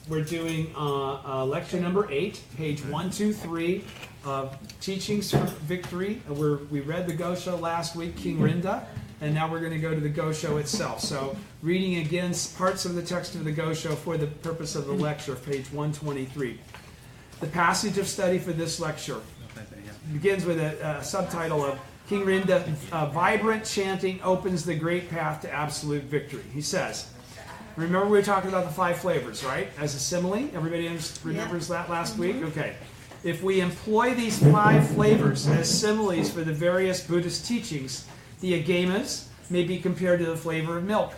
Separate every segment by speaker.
Speaker 1: we're doing lecture number 8, page 123 of Teachings for Victory. We read the Gosho last week, King Rinda, and now we're going to go to the Gosho itself. So reading again parts of the text of the Gosho for the purpose of the lecture, page 123. The passage of study for this lecture begins with a subtitle of King Rinda, Vibrant Chanting Opens the Great Path to Absolute Victory. He says, remember we were talking about the 5 flavors, right? As a simile. Everybody remembers that last week? Okay. If we employ these 5 flavors as similes for the various Buddhist teachings, the agamas may be compared to the flavor of milk.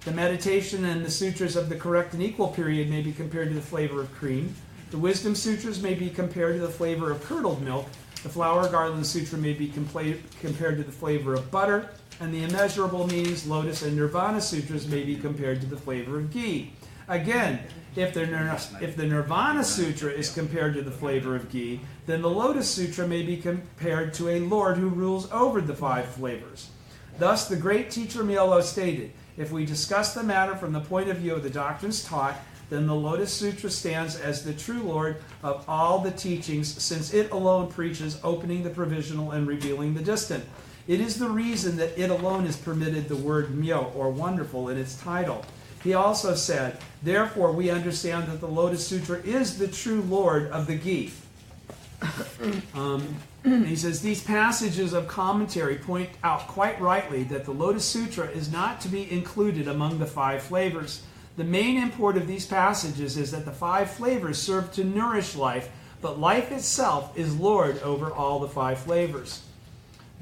Speaker 1: The meditation and the sutras of the correct and equal period may be compared to the flavor of cream. The wisdom sutras may be compared to the flavor of curdled milk. The flower garland sutra may be compared to the flavor of butter. And the immeasurable meanings, lotus and nirvana sutras may be compared to the flavor of ghee. Again, if the nirvana sutra is compared to the flavor of ghee, then the lotus sutra may be compared to a lord who rules over the 5 flavors. Thus, the great teacher Myolo stated, if we discuss the matter from the point of view of the doctrines taught, then the Lotus Sutra stands as the true Lord of all the teachings, since it alone preaches opening the provisional and revealing the distant. It is the reason that it alone is permitted the word myo, or wonderful, in its title. He also said, therefore we understand that the Lotus Sutra is the true Lord of the ghee. He says, these passages of commentary point out quite rightly that the Lotus Sutra is not to be included among the 5 flavors. The main import of these passages is that the 5 flavors serve to nourish life, but life itself is Lord over all the 5 flavors.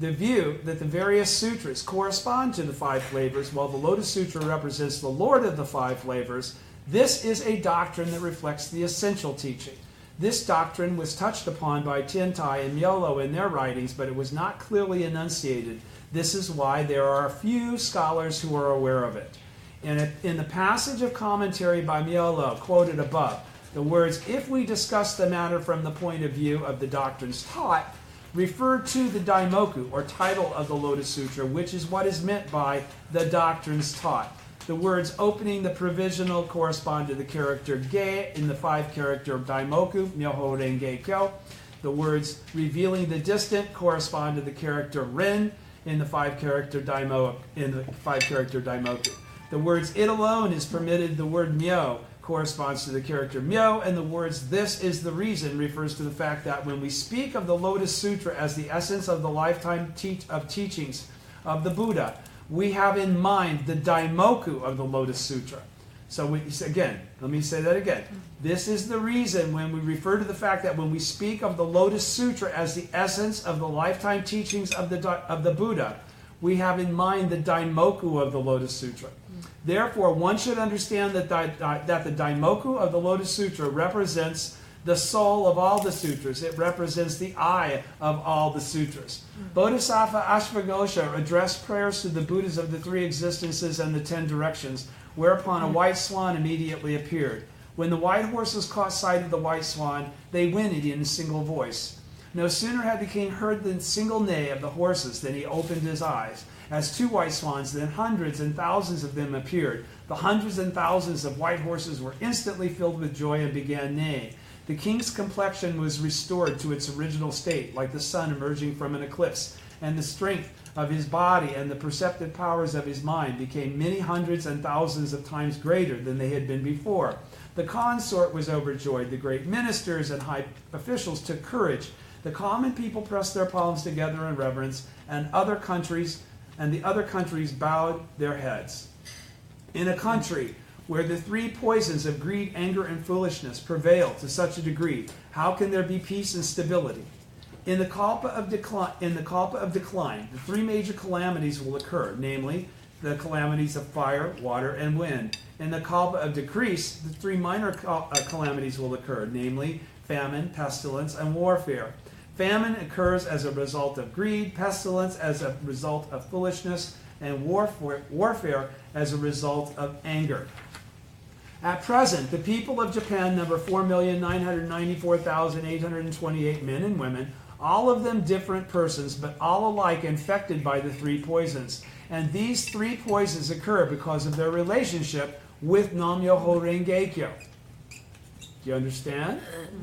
Speaker 1: The view that the various sutras correspond to the 5 flavors, while the Lotus Sutra represents the Lord of the 5 flavors, this is a doctrine that reflects the essential teaching. This doctrine was touched upon by Tiantai and Myolo in their writings, but it was not clearly enunciated. This is why there are a few scholars who are aware of it. And in the passage of commentary by Myolo, quoted above, the words, if we discuss the matter from the point of view of the doctrines taught, refer to the Daimoku, or title of the Lotus Sutra, which is what is meant by the doctrines taught. The words opening the provisional correspond to the character ge in the 5-character Daimoku, Myoho Renge Kyo. The words revealing the distant correspond to the character ren in the 5-character Daimoku. The words it alone is permitted, the word myo corresponds to the character myo, and the words this is the reason refers to the fact that when we speak of the Lotus Sutra as the essence of the lifetime of teachings of the Buddha, we have in mind the Daimoku of the Lotus Sutra. So again, let me say that again. This is the reason when we refer to the fact that when we speak of the Lotus Sutra as the essence of the lifetime teachings of the Buddha, we have in mind the Daimoku of the Lotus Sutra. Therefore, one should understand that the Daimoku of the Lotus Sutra represents the soul of all the sutras. It represents the eye of all the sutras. Bodhisattva Ashvaghosha addressed prayers to the Buddhas of the 3 existences and the 10 directions, whereupon a white swan immediately appeared. When the white horses caught sight of the white swan, they whinnied in a single voice. No sooner had the king heard the single neigh of the horses than he opened his eyes. As 2 white swans, then hundreds and thousands of them appeared. The hundreds and thousands of white horses were instantly filled with joy and began neighing. The king's complexion was restored to its original state, like the sun emerging from an eclipse, and the strength of his body and the perceptive powers of his mind became many hundreds and thousands of times greater than they had been before. The consort was overjoyed. The great ministers and high officials took courage. The common people pressed their palms together in reverence, and the other countries bowed their heads. In a country where the 3 poisons of greed, anger, and foolishness prevail to such a degree, how can there be peace and stability? In the kalpa of decline, the 3 major calamities will occur, namely the calamities of fire, water, and wind. In the kalpa of decrease, the 3 minor calamities will occur, namely famine, pestilence, and warfare. Famine occurs as a result of greed, pestilence as a result of foolishness, and warfare as a result of anger. At present, the people of Japan number 4,994,828 men and women, all of them different persons, but all alike infected by the 3 poisons. And these 3 poisons occur because of their relationship with Nam-myoho Renge Kyo. Do you understand?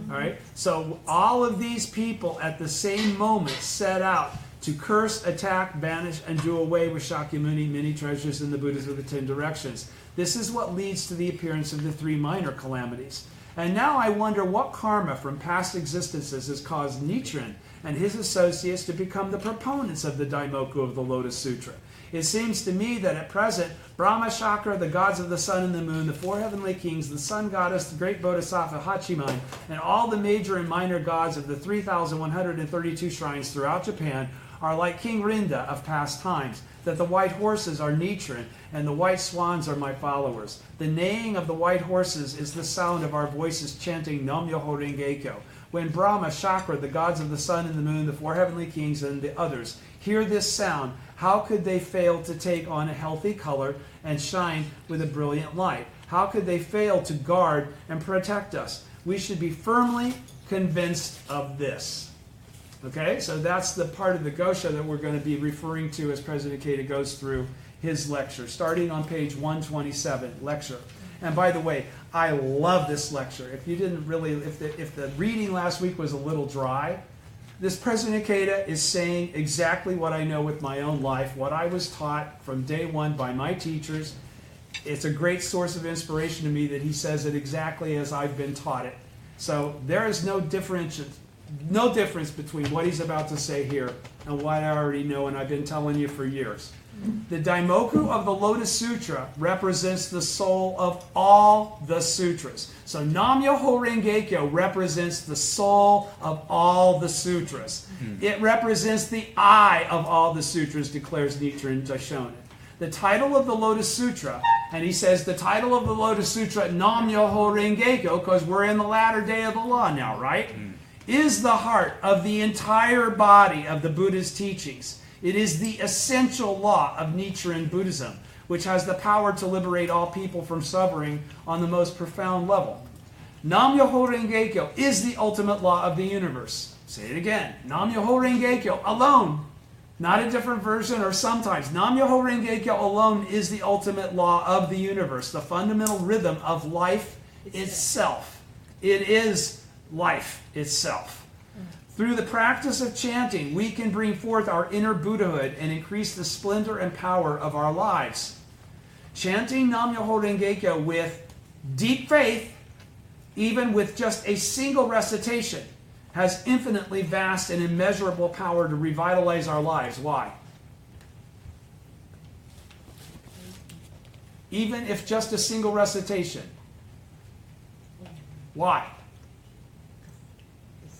Speaker 1: All right. So all of these people at the same moment set out to curse, attack, banish, and do away with Shakyamuni, many treasures in the Buddhas of the 10 directions. This is what leads to the appearance of the 3 minor calamities. And now I wonder what karma from past existences has caused Nichiren and his associates to become the proponents of the Daimoku of the Lotus Sutra. It seems to me that at present, Brahma, Chakra, the gods of the sun and the moon, the 4 heavenly kings, the sun goddess, the great bodhisattva Hachiman, and all the major and minor gods of the 3,132 shrines throughout Japan are like King Rinda of past times, that the white horses are Nichiren, and the white swans are my followers. The neighing of the white horses is the sound of our voices chanting Nam-myoho Renge-kyo. When Brahma, Chakra, the gods of the sun and the moon, the 4 heavenly kings, and the others hear this sound, how could they fail to take on a healthy color and shine with a brilliant light? How could they fail to guard and protect us? We should be firmly convinced of this. Okay, so that's the part of the Gosha that we're going to be referring to as President Ikeda goes through his lecture, starting on page 127, lecture. And by the way, I love this lecture. If you didn't really, if the reading last week was a little dry, this President Ikeda is saying exactly what I know with my own life, what I was taught from day one by my teachers. It's a great source of inspiration to me that he says it exactly as I've been taught it. So there is no difference between what he's about to say here and what I already know and I've been telling you for years. The Daimoku of the Lotus Sutra represents the soul of all the sutras. So Nam-myoho Renge-kyo represents the soul of all the sutras. It represents the eye of all the sutras, declares Nichiren Daishonin. The title of the Lotus Sutra, and he says the title of the Lotus Sutra, Nam-myoho Renge-kyo, because we're in the latter day of the law now, right? Is the heart of the entire body of the Buddha's teachings. It is the essential law of Nichiren Buddhism, which has the power to liberate all people from suffering on the most profound level. Nam-myoho Renge-kyo is the ultimate law of the universe. Say it again. Nam-myoho Renge-kyo alone, not a different version or sometimes. Nam-myoho Renge-kyo alone is the ultimate law of the universe, the fundamental rhythm of life itself. It is life itself. Through the practice of chanting, we can bring forth our inner Buddhahood and increase the splendor and power of our lives. Chanting Nam-myoho Renge-kyo with deep faith, even with just a single recitation, has infinitely vast and immeasurable power to revitalize our lives. Why? Even if just a single recitation. Why?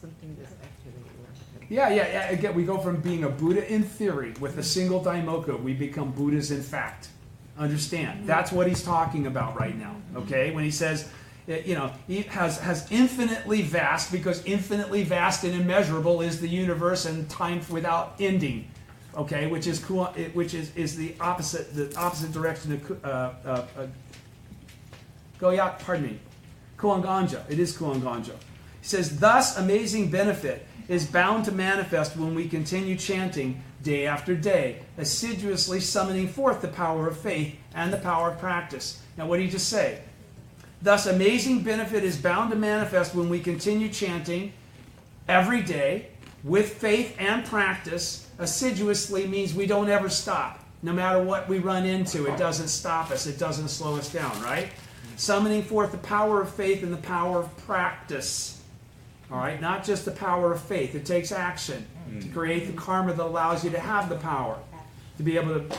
Speaker 2: Something that's actually
Speaker 1: Yeah. Again, we go from being a Buddha in theory with a single Daimoku, we become Buddhas in fact. Understand? That's what he's talking about right now. Okay? When he says, he has infinitely vast, because infinitely vast and immeasurable is the universe and time without ending. Okay? Which is the opposite direction of Kuanganja. It is Kuanganja. He says, thus amazing benefit is bound to manifest when we continue chanting day after day, assiduously summoning forth the power of faith and the power of practice. Now what did he just say? Thus amazing benefit is bound to manifest when we continue chanting every day with faith and practice. Assiduously means we don't ever stop. No matter what we run into, it doesn't stop us. It doesn't slow us down, right? Summoning forth the power of faith and the power of practice. All right, not just the power of faith. It takes action to create the karma that allows you to have the power, to be able to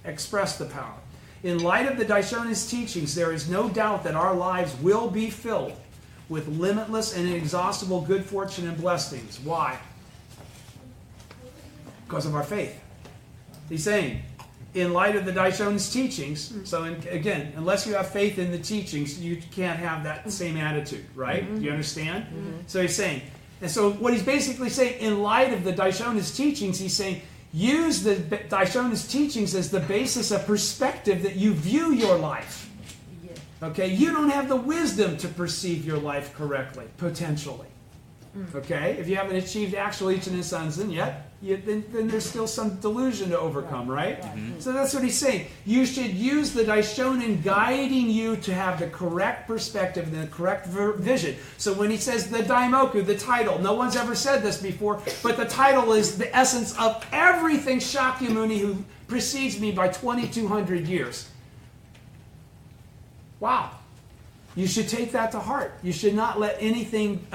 Speaker 1: express the power. In light of the Daishonin's teachings, there is no doubt that our lives will be filled with limitless and inexhaustible good fortune and blessings. Why? Because of our faith. He's saying, in light of the Daishonin's teachings, so again, unless you have faith in the teachings, you can't have that same attitude, right? Do you understand? So he's saying, and so what he's basically saying, in light of the Daishonin's teachings, he's saying, use the Daishonin's teachings as the basis of perspective that you view your life. Okay, you don't have the wisdom to perceive your life correctly, potentially. Okay? If you haven't achieved actual Ichinen Sanzen yet, then there's still some delusion to overcome, right? So that's what he's saying. You should use the Daishonin guiding you to have the correct perspective and the correct vision. So when he says the Daimoku, the title, no one's ever said this before, but the title is the essence of everything Shakyamuni, who precedes me by 2,200 years. Wow. You should take that to heart. You should not let anything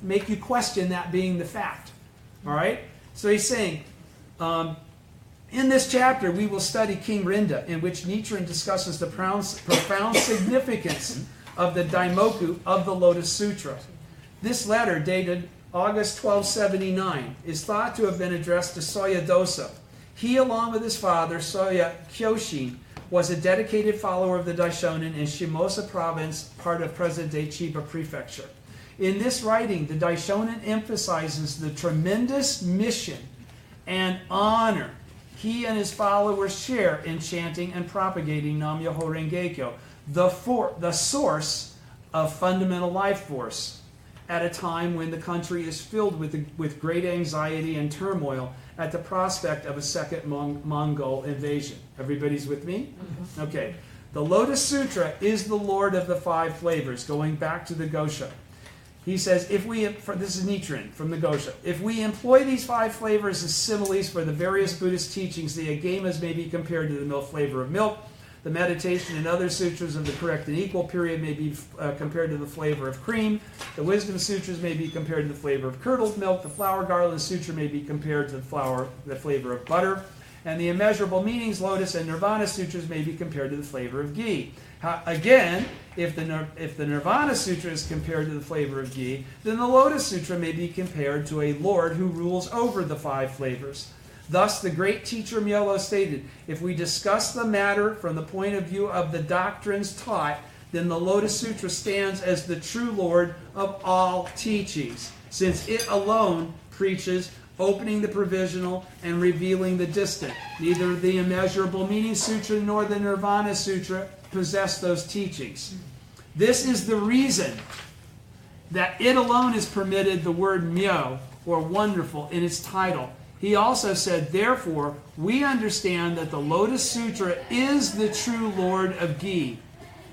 Speaker 1: make you question that being the fact. All right? So he's saying, in this chapter, we will study King Rinda, in which Nichiren discusses the profound significance of the Daimoku of the Lotus Sutra. This letter, dated August 1279, is thought to have been addressed to Soya Dosa. He, along with his father, Soya Kyoshin, was a dedicated follower of the Daishonin in Shimosa Province, part of present-day Chiba Prefecture. In this writing, the Daishonin emphasizes the tremendous mission and honor he and his followers share in chanting and propagating Nam-myoho Renge-kyo, the source of fundamental life force, at a time when the country is filled with great anxiety and turmoil at the prospect of a second Mongol invasion. Everybody's with me? Okay. The Lotus Sutra is the Lord of the five flavors, going back to the Gosha. He says, this is Nichiren from the Gosha, if we employ these five flavors as similes for the various Buddhist teachings, the Agamas may be compared to the milk flavor of milk. The meditation and other sutras of the correct and equal period may be compared to the flavor of cream. The wisdom sutras may be compared to the flavor of curdled milk. The flower garland sutra may be compared to the flavor of butter. And the immeasurable meanings, lotus and nirvana sutras may be compared to the flavor of ghee. Again, if the Nirvana Sutra is compared to the flavor of ghee, then the Lotus Sutra may be compared to a Lord who rules over the five flavors. Thus, the great teacher Myolo stated, if we discuss the matter from the point of view of the doctrines taught, then the Lotus Sutra stands as the true Lord of all teachings, since it alone preaches opening the provisional and revealing the distant. Neither the Immeasurable Meaning Sutra nor the Nirvana Sutra possess those teachings. This is the reason that it alone is permitted the word myo, or wonderful, in its title. He also said, therefore, we understand that the Lotus Sutra is the true Lord of ghee.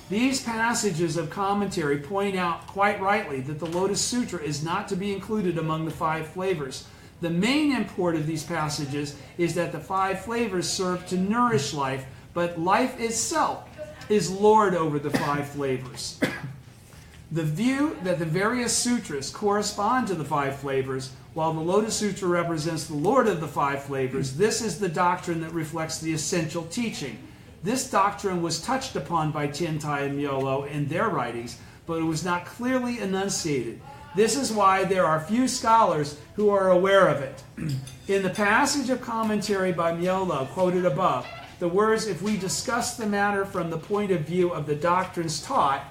Speaker 1: These passages of commentary point out quite rightly that the Lotus Sutra is not to be included among the five flavors. The main import of these passages is that the five flavors serve to nourish life, but life itself is Lord over the five flavors. The view that the various sutras correspond to the five flavors, while the Lotus Sutra represents the Lord of the five flavors, this is the doctrine that reflects the essential teaching. This doctrine was touched upon by Tiantai and Myolo in their writings, but it was not clearly enunciated. This is why there are few scholars who are aware of it. In the passage of commentary by Myolo quoted above, the words, if we discuss the matter from the point of view of the doctrines taught,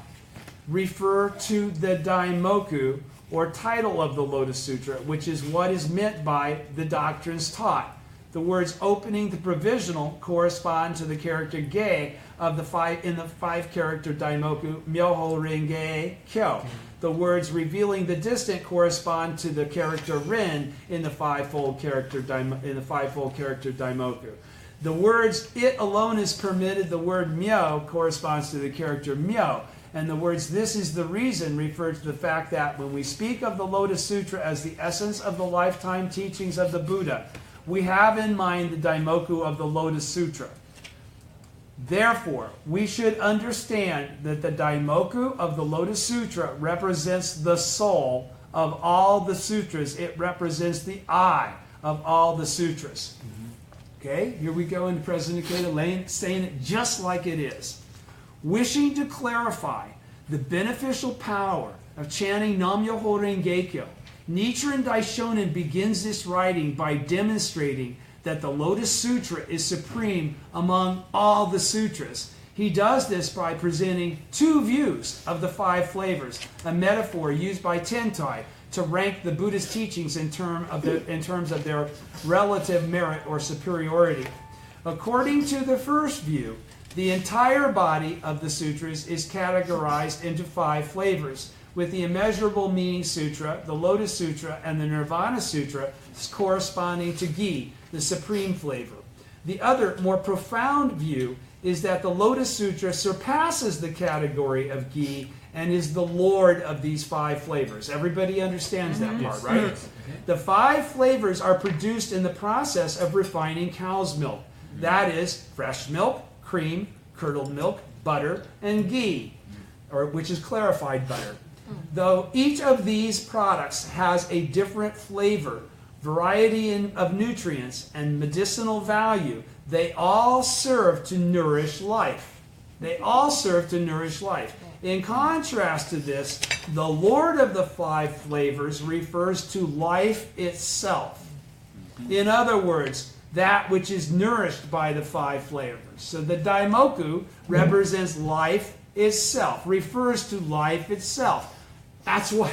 Speaker 1: refer to the Daimoku, or title of the Lotus Sutra, which is what is meant by the doctrines taught. The words opening the provisional correspond to the character ge of the five-character Daimoku, Myoho Renge Kyo. The words revealing the distant correspond to the character rin in the five-fold character Daimoku. The words it alone is permitted, the word myo corresponds to the character myo. And the words this is the reason refer to the fact that when we speak of the Lotus Sutra as the essence of the lifetime teachings of the Buddha, we have in mind the Daimoku of the Lotus Sutra. Therefore, we should understand that the Daimoku of the Lotus Sutra represents the soul of all the sutras. It represents the I of all the sutras. Okay, here we go into President Ikeda saying it just like it is. Wishing to clarify the beneficial power of chanting Nam-myoho Renge-kyo, Nichiren Daishonin begins this writing by demonstrating that the Lotus Sutra is supreme among all the sutras. He does this by presenting two views of the five flavors, a metaphor used by Tentai to rank the Buddhist teachings in terms of their relative merit or superiority. According to the first view, the entire body of the sutras is categorized into five flavors, with the Immeasurable Meaning Sutra, the Lotus Sutra, and the Nirvana Sutra corresponding to ghee, the supreme flavor. The other, more profound view is that the Lotus Sutra surpasses the category of ghee and is the Lord of these 5 flavors. Everybody understands that part, right?
Speaker 2: Okay.
Speaker 1: The 5 flavors are produced in the process of refining cow's milk. That is fresh milk, cream, curdled milk, butter, and ghee, which is clarified butter. Though each of these products has a different flavor, variety of nutrients, and medicinal value, they all serve to nourish life. They all serve to nourish life. In contrast to this, the Lord of the 5 flavors refers to life itself. In other words, that which is nourished by the 5 flavors. So the Daimoku represents life itself, refers to life itself. That's what,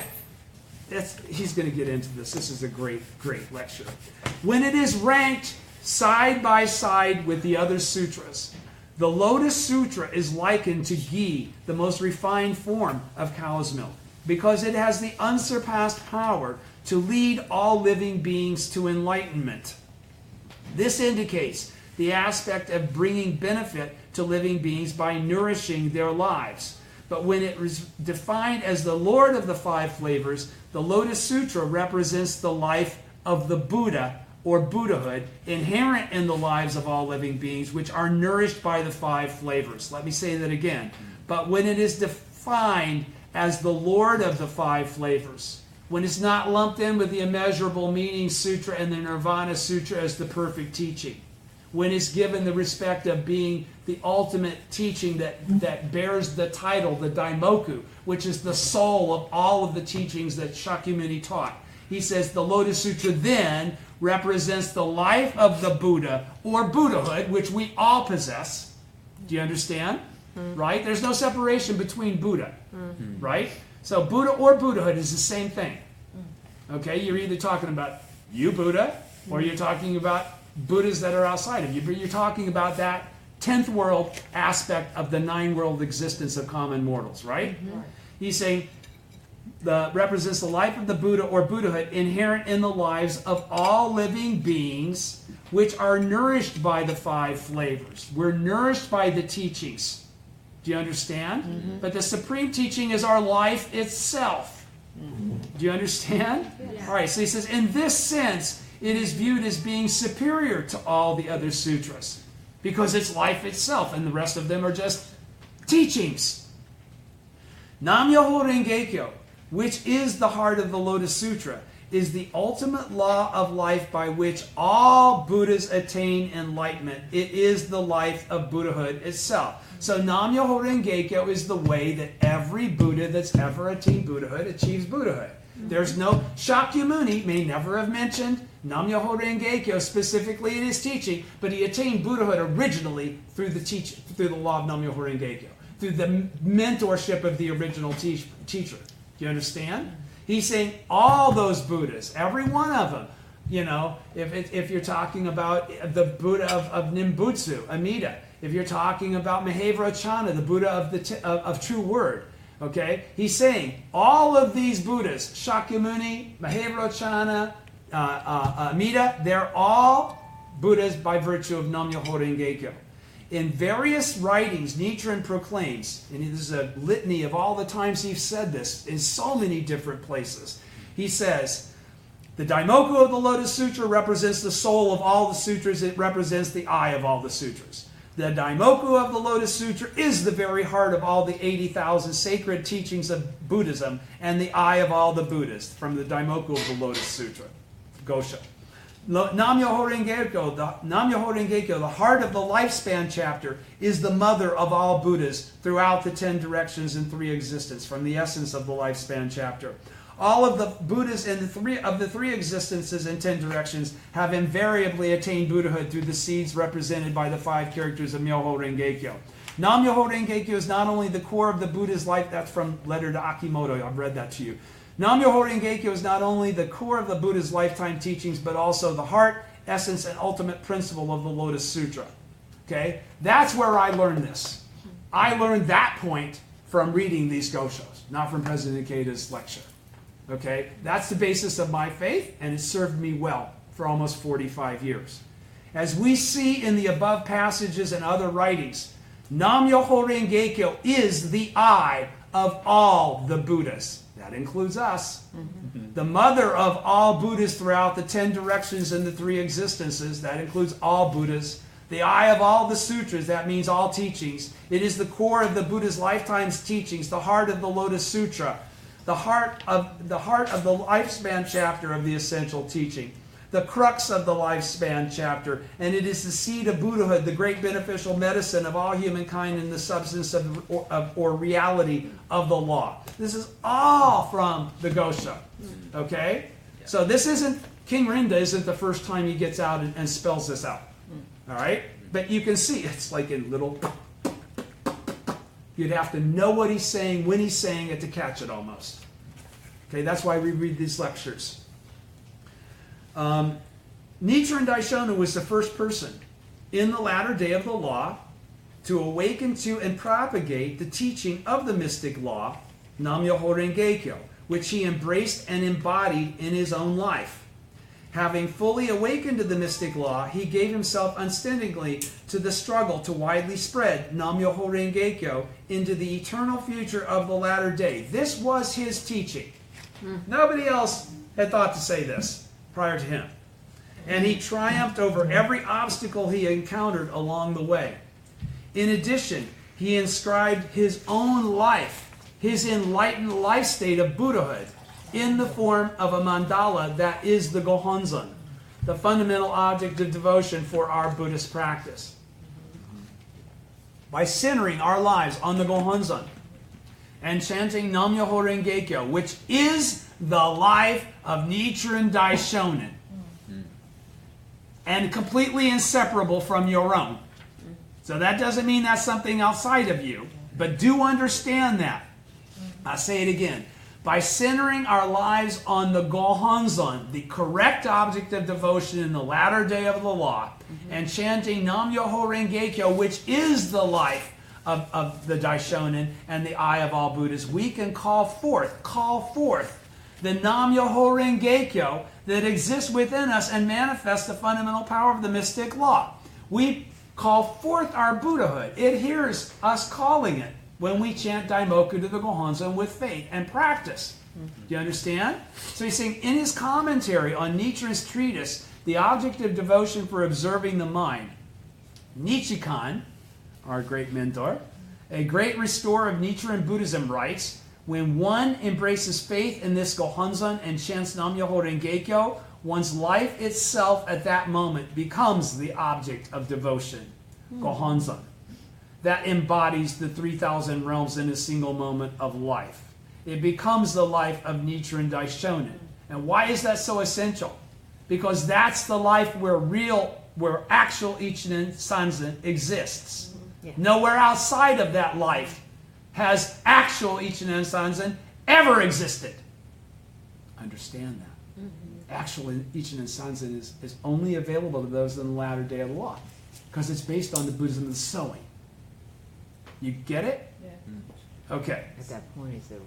Speaker 1: he's going to get into this. This is a great, great lecture. When it is ranked side by side with the other sutras, the Lotus Sutra is likened to ghee, the most refined form of cow's milk, because it has the unsurpassed power to lead all living beings to enlightenment. This indicates the aspect of bringing benefit to living beings by nourishing their lives. But when it is defined as the Lord of the 5 flavors, the Lotus Sutra represents the life of the Buddha, or Buddhahood, inherent in the lives of all living beings, which are nourished by the 5 flavors. Let me say that again. But when it is defined as the Lord of the 5 flavors, when it's not lumped in with the Immeasurable Meaning Sutra and the Nirvana Sutra as the perfect teaching, when it's given the respect of being the ultimate teaching that bears the title, the Daimoku, which is the soul of all of the teachings that Shakyamuni taught. He says the Lotus Sutra then represents the life of the Buddha, or Buddhahood, which we all possess. Do you understand? Right? There's no separation between Buddha. Right? So Buddha or Buddhahood is the same thing. Okay? You're either talking about you, Buddha, or you're talking about Buddhas that are outside of you. But you're talking about that 10th world aspect of the 9-world existence of common mortals, right? He's saying represents the life of the Buddha or Buddhahood inherent in the lives of all living beings, which are nourished by the 5 flavors. We're nourished by the teachings. Do you understand? But the supreme teaching is our life itself. Do you understand? All right, so he says, in this sense, it is viewed as being superior to all the other sutras, because it's life itself, and the rest of them are just teachings. Nam-myoho Renge-kyo, which is the heart of the Lotus Sutra, is the ultimate law of life by which all Buddhas attain enlightenment. It is the life of Buddhahood itself. So Nam-myoho Renge-kyo is the way that every Buddha that's ever attained Buddhahood achieves Buddhahood. There's no, Shakyamuni may never have mentioned Nam-myoho Renge-kyo specifically in his teaching, but he attained Buddhahood originally through the law of Nam-myoho Renge-kyo, through the mentorship of the original teacher. Do you understand? He's saying all those Buddhas, every one of them, you know, if you're talking about the Buddha of Nimbutsu, Amida, if you're talking about Mahavajracana, the Buddha of True Word, okay, he's saying all of these Buddhas, Shakyamuni, Mahavajracana, Amida, they're all Buddhas by virtue of Nam-myoho Renge-kyo. In various writings, Nichiren proclaims, and this is a litany of all the times he's said this in so many different places. He says, the Daimoku of the Lotus Sutra represents the soul of all the sutras. It represents the eye of all the sutras. The Daimoku of the Lotus Sutra is the very heart of all the 80,000 sacred teachings of Buddhism and the eye of all the Buddhists from the Daimoku of the Lotus Sutra, Gosha. Nam-myoho Renge-kyo, the heart of the lifespan chapter, is the mother of all Buddhas throughout the 10 directions and 3 existences, from the essence of the lifespan chapter. All of the Buddhas in the three existences and 10 directions have invariably attained Buddhahood through the seeds represented by the 5 characters of Myoho Renge-kyo. Nam-myoho Renge-kyo is not only the core of the Buddha's life, that's from letter to Akimoto, I've read that to you. Nam-myoho Renge-kyo is not only the core of the Buddha's lifetime teachings, but also the heart, essence, and ultimate principle of the Lotus Sutra. Okay? That's where I learned this. I learned that point from reading these Goshos. not from President Ikeda's lecture. Okay? That's the basis of my faith, and it served me well for almost 45 years. As we see in the above passages and other writings, Nam-myoho Renge-kyo is the I of all the Buddhas. That includes us. The mother of all Buddhas throughout the 10 directions and the 3 existences. That includes all Buddhas. The eye of all the sutras. That means all teachings. It is the core of the Buddha's lifetime's teachings, the heart of the Lotus Sutra, the heart of the lifespan chapter of the essential teaching, the crux of the lifespan chapter, and it is the seed of Buddhahood, the great beneficial medicine of all humankind and the substance or reality of the law. This is all from the Gosha. Okay? So this isn't, King Rinda isn't the first time he gets out and spells this out. All right? But you can see it's like in little... You'd have to know what he's saying, when he's saying it to catch it almost. Okay, that's why we read these lectures. Nichiren Daishonin was the first person in the latter day of the law to awaken to and propagate the teaching of the mystic law, Nam-myoho Renge-kyo, which he embraced and embodied in his own life. Having fully awakened to the mystic law, he gave himself unstintingly to the struggle to widely spread Nam-myoho Renge-kyo into the eternal future of the latter day. This was his teaching. Nobody else had thought to say this prior to him. And he triumphed over every obstacle he encountered along the way. In addition, he inscribed his own life, his enlightened life state of Buddhahood, in the form of a mandala that is the Gohonzon, the fundamental object of devotion for our Buddhist practice. By centering our lives on the Gohonzon and chanting Nam-myoho Renge-kyo, which is the life of Nichiren Daishonin, and completely inseparable from your own. So that doesn't mean that's something outside of you, but do understand that. I'll say it again. By centering our lives on the Gohonzon, the correct object of devotion in the latter day of the law, and chanting Nam-myoho Renge-kyo, which is the life of the Daishonin and the eye of all Buddhas, we can call forth the Nam-myoho Renge-kyo that exists within us and manifests the fundamental power of the mystic law. We call forth our Buddhahood. It hears us calling it when we chant Daimoku to the Gohonzon with faith and practice. Do you understand? So he's saying in his commentary on Nichiren's treatise, The Object of Devotion for Observing the Mind, Nichikan, our great mentor, a great restorer of Nichiren Buddhism, writes, when one embraces faith in this Gohonzon and chants Nam-myoho Renge-kyo, one's life itself at that moment becomes the object of devotion, Gohonzon. That embodies the 3,000 realms in a single moment of life. It becomes the life of Nichiren Daishonin. And why is that so essential? Because that's the life where actual Ichinen Sanzen exists. Yeah. Nowhere outside of that life has actual Ichinen Sanzen ever existed. Understand that. Actual Ichinen Sanzen is only available to those in the latter day of the law. Because it's based on the Buddhism of the sowing. You get it? Yeah. Okay.
Speaker 2: At that point, it's a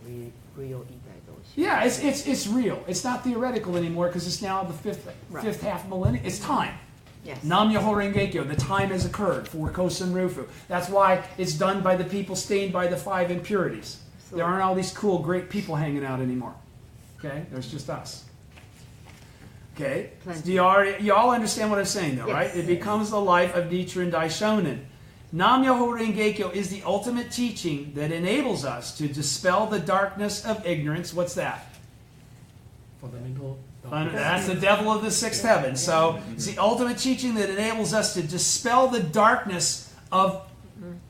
Speaker 2: real Ikeda.
Speaker 1: Yeah, it's real. It's not theoretical anymore because it's now the fifth half millennium. It's time.
Speaker 2: Yes.
Speaker 1: Nam-myoho Renge-kyo, the time has occurred for Kosen Rufu. That's why it's done by the people stained by the 5 impurities. So, there aren't all these cool, great people hanging out anymore. Okay? There's just us. Okay? Do you all understand what I'm saying, though, yes, right? It becomes the life of Nichiren Daishonin. Nam-myoho Renge-kyo is the ultimate teaching that enables us to dispel the darkness of ignorance. What's that?
Speaker 3: Fundamental.
Speaker 1: That's the devil of the 6th heaven. So it's the ultimate teaching that enables us to dispel the darkness of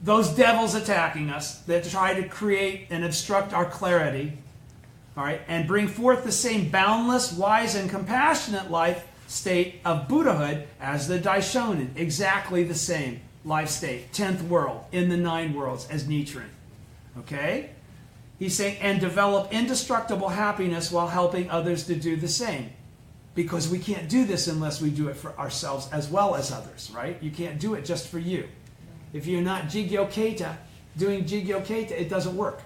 Speaker 1: those devils attacking us that try to create and obstruct our clarity. All right, and bring forth the same boundless, wise, and compassionate life state of Buddhahood as the Daishonin. Exactly the same life state, 10th world, in the 9 worlds as Nichiren. Okay? He's saying, and develop indestructible happiness while helping others to do the same. Because we can't do this unless we do it for ourselves as well as others, right? You can't do it just for you. If you're not Jigyo Keita, doing Jigyo Keita, it doesn't work.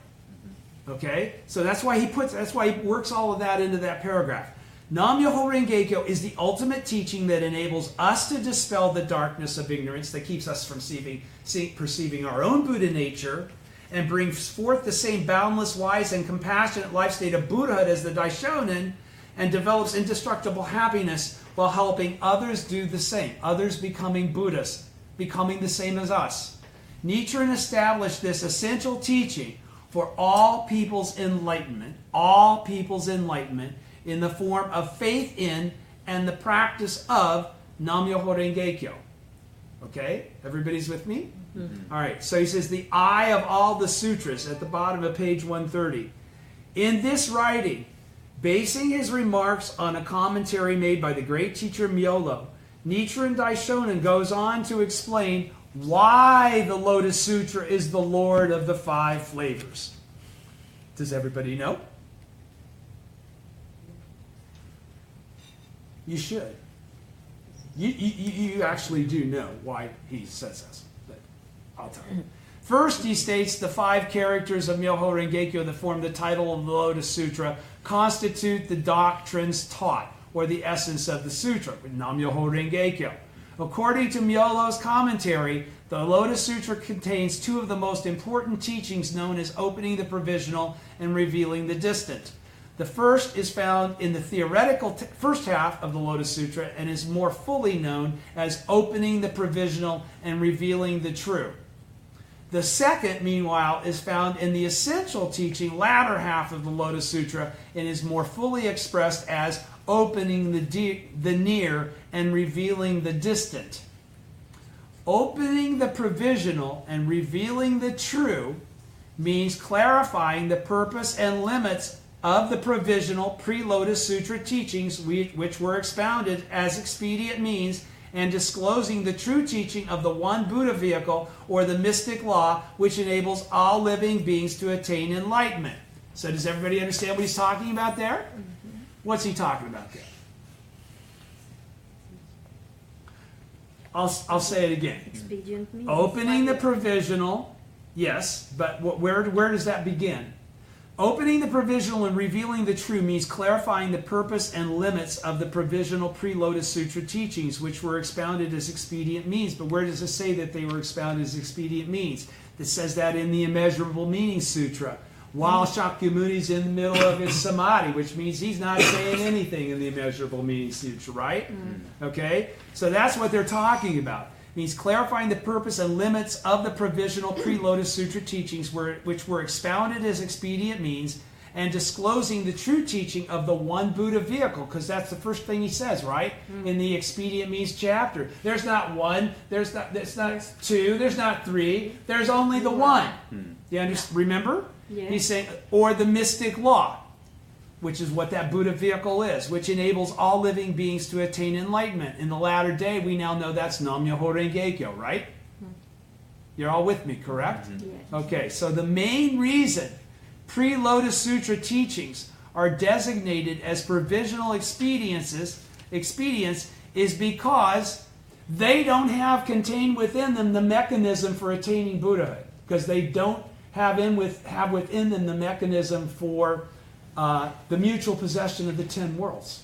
Speaker 1: Okay? So that's why he works all of that into that paragraph. Nam-myoho Renge-kyo is the ultimate teaching that enables us to dispel the darkness of ignorance that keeps us from perceiving our own Buddha nature, and brings forth the same boundless, wise, and compassionate life state of Buddhahood as the Daishonin, and develops indestructible happiness while helping others do the same, others becoming Buddhas, becoming the same as us. Nichiren established this essential teaching for all people's enlightenment, in the form of faith in and the practice of Nam-myoho Renge-kyo. Okay? Everybody's with me? Mm-hmm. All right. So he says, the eye of all the sutras at the bottom of page 130. In this writing, basing his remarks on a commentary made by the great teacher Myolo, Nichiren Daishonin goes on to explain why the Lotus Sutra is the Lord of the 5 flavors. Does everybody know? You should. You actually do know why he says this, but I'll tell you. First, he states the 5 characters of Myoho Renge-kyo that form the title of the Lotus Sutra constitute the doctrines taught, or the essence of the sutra, Nam-myoho Renge-kyo. According to Myolo's commentary, the Lotus Sutra contains 2 of the most important teachings known as opening the provisional and revealing the distant. The first is found in the theoretical first half of the Lotus Sutra and is more fully known as opening the provisional and revealing the true. The second, meanwhile, is found in the essential teaching latter half of the Lotus Sutra and is more fully expressed as opening the near and revealing the distant. Opening the provisional and revealing the true means clarifying the purpose and limits of the provisional pre-Lotus Sutra teachings which were expounded as expedient means, and disclosing the true teaching of the one Buddha vehicle or the mystic law which enables all living beings to attain enlightenment. So does everybody understand what he's talking about there? Mm-hmm. What's he talking about there? I'll say it again.
Speaker 4: Expedient means
Speaker 1: opening the provisional, yes, but where does that begin? Opening the provisional and revealing the true means clarifying the purpose and limits of the provisional pre-Lotus Sutra teachings, which were expounded as expedient means. But where does it say that they were expounded as expedient means? It says that in the Immeasurable Meaning Sutra, while Shakyamuni's in the middle of his samadhi, which means he's not saying anything in the Immeasurable Meaning Sutra, right? Okay? So that's what they're talking about. Means clarifying the purpose and limits of the provisional pre-Lotus Sutra teachings which were expounded as expedient means, and disclosing the true teaching of the one Buddha vehicle, because that's the first thing he says, right? In the expedient means chapter. There's not one, there's not 2, there's not 3, there's only the one. You understand? Remember?
Speaker 4: Yeah.
Speaker 1: He's saying, or the mystic law, which is what that Buddha vehicle is, which enables all living beings to attain enlightenment. In the latter day, we now know that's Nam-myoho Renge-kyo, right? You're all with me, correct?
Speaker 4: Yes.
Speaker 1: Okay, so the main reason pre-Lotus Sutra teachings are designated as provisional expedients is because they don't have contained within them the mechanism for attaining Buddhahood, because they don't have within them the mechanism for the mutual possession of the 10 worlds.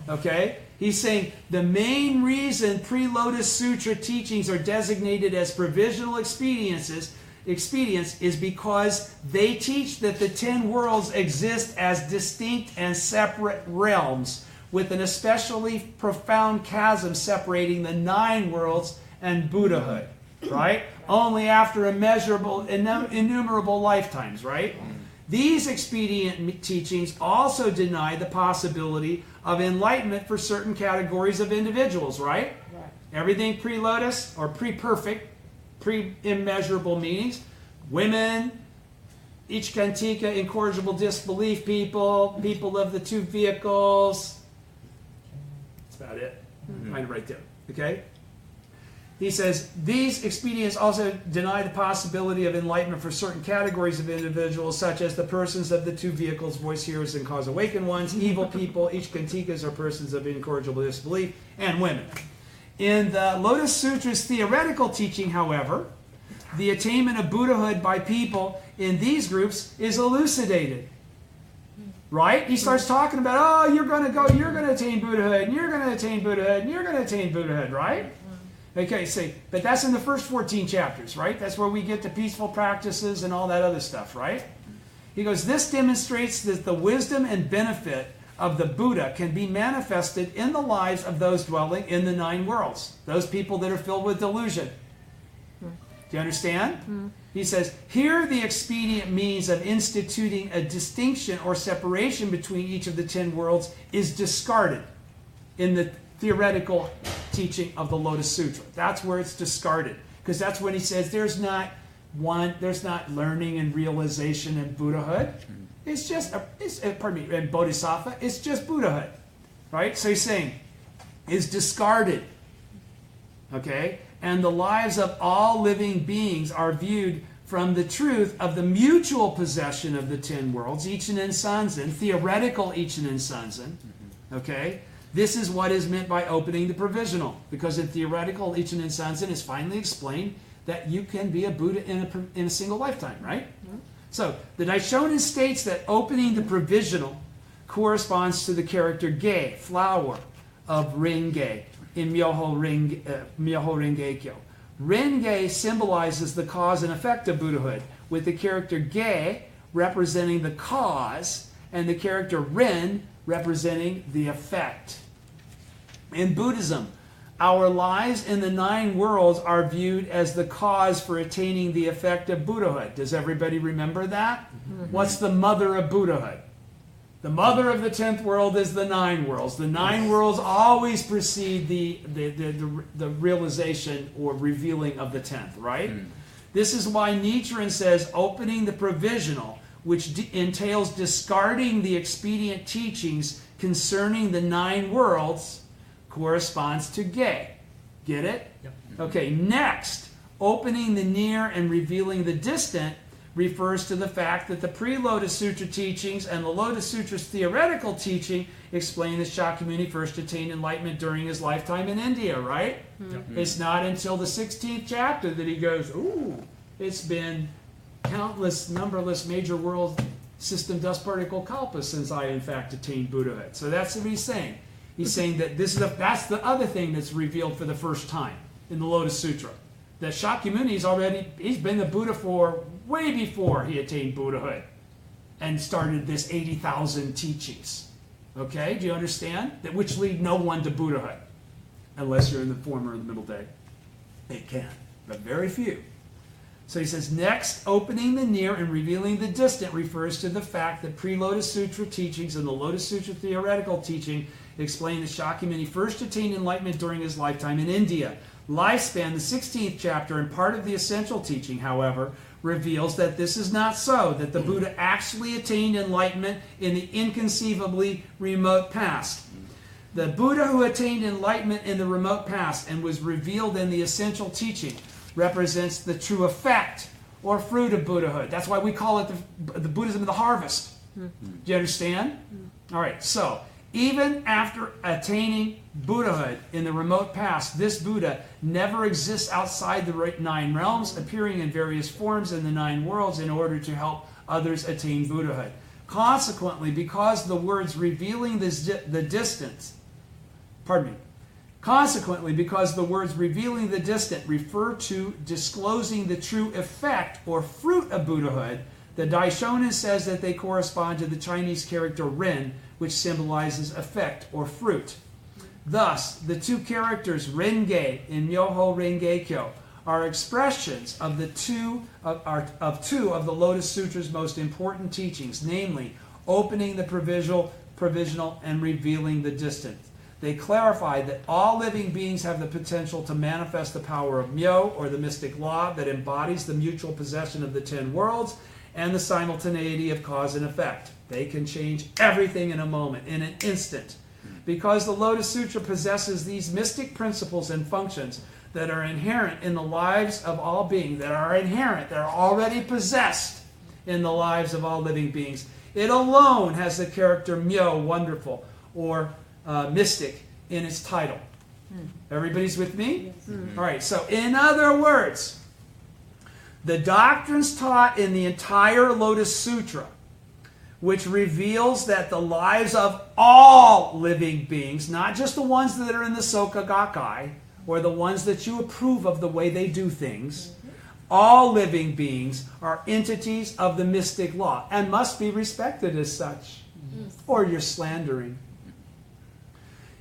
Speaker 1: Okay? He's saying the main reason pre-Lotus Sutra teachings are designated as provisional expedients is because they teach that the 10 worlds exist as distinct and separate realms, with an especially profound chasm separating the 9 worlds and Buddhahood. Right? Only after innumerable lifetimes, right? These expedient teachings also deny the possibility of enlightenment for certain categories of individuals, right? Everything pre-Lotus or pre-perfect, pre-immeasurable meanings. Women, Ichkantika, incorrigible disbelief people, people of the 2 vehicles. That's about it. Kind of right there. Okay? He says, these expedients also deny the possibility of enlightenment for certain categories of individuals, such as the persons of the 2 vehicles, voice hearers and cause awakened ones, evil people, Ichkantikas, or persons of incorrigible disbelief, and women. In the Lotus Sutra's theoretical teaching, however, the attainment of Buddhahood by people in these groups is elucidated. Right? He starts talking about, oh, you're going to attain Buddhahood, and you're going to attain Buddhahood, and you're going to attain Buddhahood, right? Okay, see, but that's in the first 14 chapters, right? That's where we get to peaceful practices and all that other stuff, right? He goes, this demonstrates that the wisdom and benefit of the Buddha can be manifested in the lives of those dwelling in the 9 worlds, those people that are filled with delusion. Do you understand? He says, here the expedient means of instituting a distinction or separation between each of the 10 worlds is discarded in the theoretical teaching of the Lotus Sutra. That's where it's discarded. Because that's when he says there's not learning and realization and Buddhahood. It's just, and Bodhisattva, it's just Buddhahood. Right? So he's saying, is discarded. Okay? And the lives of all living beings are viewed from the truth of the mutual possession of the 10 worlds, Ichinen Sanzen, theoretical Ichinen Sanzen. Okay? This is what is meant by opening the provisional. Because in theoretical Ichinen Sanzen, it's finally explained that you can be a Buddha in a single lifetime, right? So, the Daishonin states that opening the provisional corresponds to the character Ge, flower, of Renge, in Myoho Rengekyo. Renge symbolizes the cause and effect of Buddhahood, with the character Ge representing the cause, and the character Ren representing the effect. In Buddhism, our lives in the 9 worlds are viewed as the cause for attaining the effect of Buddhahood. Does everybody remember that? What's the mother of Buddhahood? The mother of the 10th world is the 9 worlds. The 9 worlds always precede the realization or revealing of the 10th, right? This is why Nichiren says opening the provisional, which entails discarding the expedient teachings concerning the 9 worlds, corresponds to Ge. Get it?
Speaker 3: Yep.
Speaker 1: Okay, next, opening the near and revealing the distant refers to the fact that the pre-Lotus Sutra teachings and the Lotus Sutra's theoretical teaching explain that Shakyamuni first attained enlightenment during his lifetime in India, right? It's not until the 16th chapter that he goes, ooh, it's been countless, numberless major world system dust particle kalpas since I, in fact, attained Buddhahood. So that's what he's saying. He's saying that that's the other thing that's revealed for the first time in the Lotus Sutra. That he's been the Buddha for way before he attained Buddhahood and started this 80,000 teachings. Okay, do you understand? Which lead no one to Buddhahood. Unless you're in the former or the middle day. It can, but very few. So he says, next, opening the near and revealing the distant refers to the fact that pre-Lotus Sutra teachings and the Lotus Sutra theoretical teaching explain that Shakyamuni first attained enlightenment during his lifetime in India. Lifespan, the 16th chapter, and part of the essential teaching, however, reveals that this is not so, that the Buddha actually attained enlightenment in the inconceivably remote past. The Buddha who attained enlightenment in the remote past and was revealed in the essential teaching represents the true effect or fruit of Buddhahood. That's why we call it the Buddhism of the harvest. Do you understand? All right, so even after attaining Buddhahood in the remote past, this Buddha never exists outside the 9 realms, appearing in various forms in the 9 worlds in order to help others attain Buddhahood. Consequently, because the words revealing the distance, because the words revealing the distant refer to disclosing the true effect or fruit of Buddhahood, the Daishonin says that they correspond to the Chinese character Ren, which symbolizes effect or fruit. Thus, the 2 characters Renge in Myoho Rengekyo are expressions of two of the Lotus Sutra's most important teachings, namely opening the provisional and revealing the distant. They clarify that all living beings have the potential to manifest the power of Myo, or the mystic law that embodies the mutual possession of the 10 worlds and the simultaneity of cause and effect. They can change everything in a moment, in an instant. Because the Lotus Sutra possesses these mystic principles and functions that are inherent in the lives of all beings, that are already possessed in the lives of all living beings, it alone has the character Myo, wonderful, or mystic in its title. Everybody's with me? All right, so in other words, The doctrines taught in the entire Lotus Sutra, which reveals that the lives of all living beings, not just the ones that are in the Soka Gakkai, or the ones that you approve of the way they do things, all living beings are entities of the mystic law and must be respected as such, or you're slandering.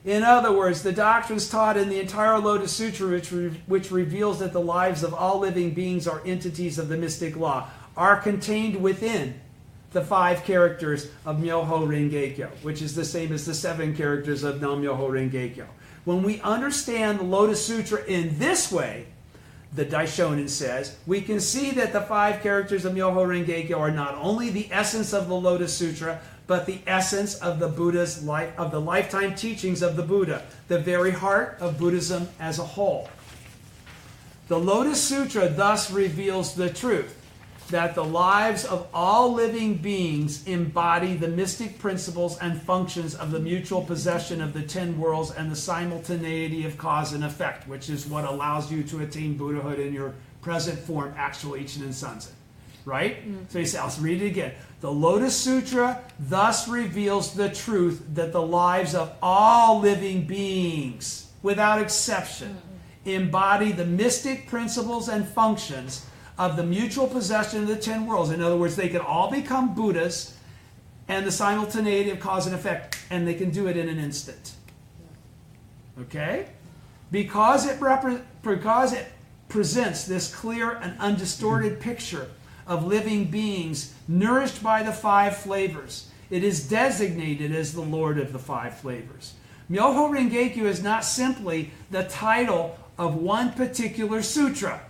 Speaker 1: In other words, the doctrines taught in the entire Lotus Sutra, which reveals that the lives of all living beings are entities of the mystic law, are contained within the 5 characters of Myoho Renge-kyo, which is the same as the 7 characters of Nam-myoho Renge-kyo. When we understand the Lotus Sutra in this way, the Daishonin says, we can see that the 5 characters of Myoho Renge-kyo are not only the essence of the Lotus Sutra, but the essence of the Buddha's life, of the lifetime teachings of the Buddha, the very heart of Buddhism as a whole. The Lotus Sutra thus reveals the truth that the lives of all living beings embody the mystic principles and functions of the mutual possession of the 10 worlds and the simultaneity of cause and effect, which is what allows you to attain Buddhahood in your present form, actual Ichinen Sanzen. Right? So he says, I'll read it again. The Lotus Sutra thus reveals the truth that the lives of all living beings, without exception, embody the mystic principles and functions of the mutual possession of the 10 worlds. In other words, they can all become Buddhas and the simultaneity of cause and effect, and they can do it in an instant. Okay? Because it presents this clear and undistorted picture of living beings nourished by the 5 flavors, it is designated as the Lord of the 5 flavors. Myoho Renge-kyo is not simply the title of one particular sutra.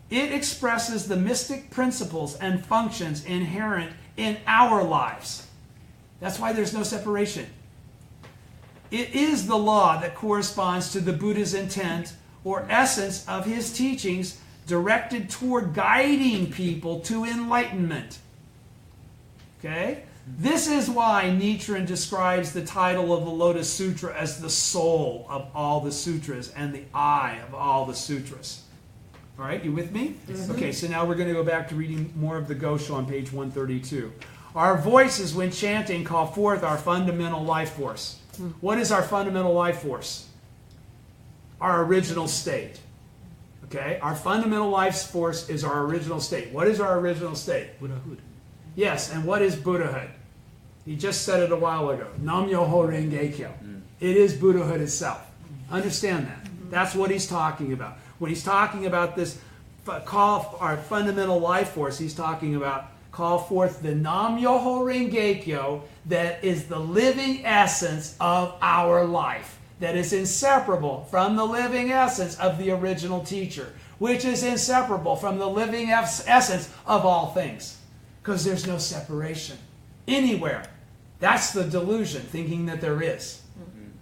Speaker 1: It expresses the mystic principles and functions inherent in our lives. That's why there's no separation. It is the law that corresponds to the Buddha's intent or essence of his teachings, directed toward guiding people to enlightenment. Okay? This is why Nichiren describes the title of the Lotus Sutra as the soul of all the sutras and the eye of all the sutras. All right, you with me? Mm-hmm. Okay, so now we're going to go back to reading more of the Gosho on page 132. Our voices, when chanting, call forth our fundamental life force. What is our fundamental life force? Our original state. Okay, our fundamental life force is our original state. What is our original state?
Speaker 3: Buddhahood.
Speaker 1: Yes, and what is Buddhahood? He just said it a while ago. Nam-myoho Renge-kyo. It is Buddhahood itself. Understand that. That's what he's talking about. When he's talking about this, call our fundamental life force, he's talking about call forth the Nam-myoho Renge-kyo that is the living essence of our life, that is inseparable from the living essence of the original teacher, which is inseparable from the living essence of all things, because there's no separation anywhere. That's the delusion, thinking that there is.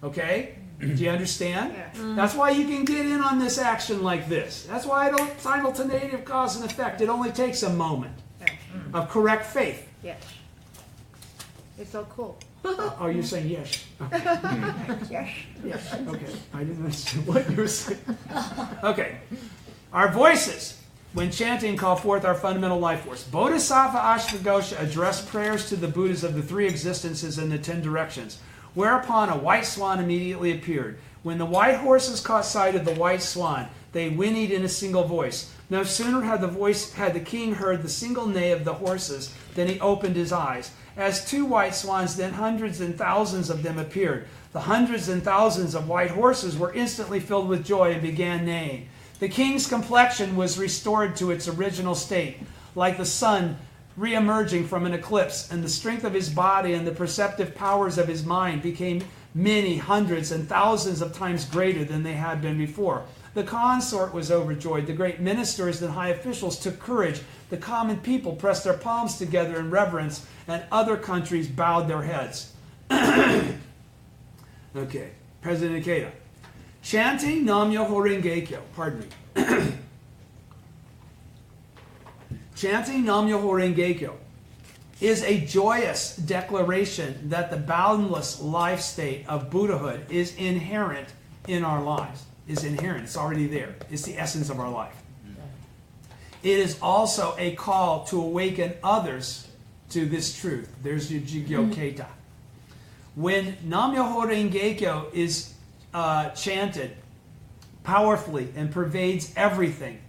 Speaker 1: Okay? Do you understand?
Speaker 4: Yeah.
Speaker 1: That's why you can get in on this action like this. That's why I don't simultaneity of cause and effect. It only takes a moment of correct faith.
Speaker 4: Yes. It's so cool.
Speaker 1: Oh, you're saying yes. Okay.
Speaker 4: Yes.
Speaker 1: Yes. Okay. I didn't understand what you were saying. Okay. Our voices, when chanting, call forth our fundamental life force. Bodhisattva Ashtavagosha addressed prayers to the Buddhas of the 3 existences and the 10 directions, whereupon a white swan immediately appeared. When the white horses caught sight of the white swan, they whinnied in a single voice. No sooner had the king heard the single neigh of the horses than he opened his eyes. As 2 white swans, then hundreds and thousands of them appeared. The hundreds and thousands of white horses were instantly filled with joy and began neighing. The king's complexion was restored to its original state, like the sun re-emerging from an eclipse, and the strength of his body and the perceptive powers of his mind became many hundreds and thousands of times greater than they had been before. The consort was overjoyed. The great ministers and high officials took courage. The common people pressed their palms together in reverence, and other countries bowed their heads. Okay, President Ikeda. Chanting Nam-myoho Renge-kyo, pardon me. Chanting Nam-myoho Renge-kyo is a joyous declaration that the boundless life state of Buddhahood is inherent in our lives. Is inherent. It's already there. It's the essence of our life. it is also a call to awaken others to this truth. There's your Jigyo Keita. When Nam-myoho Renge-kyo is chanted powerfully and pervades everything,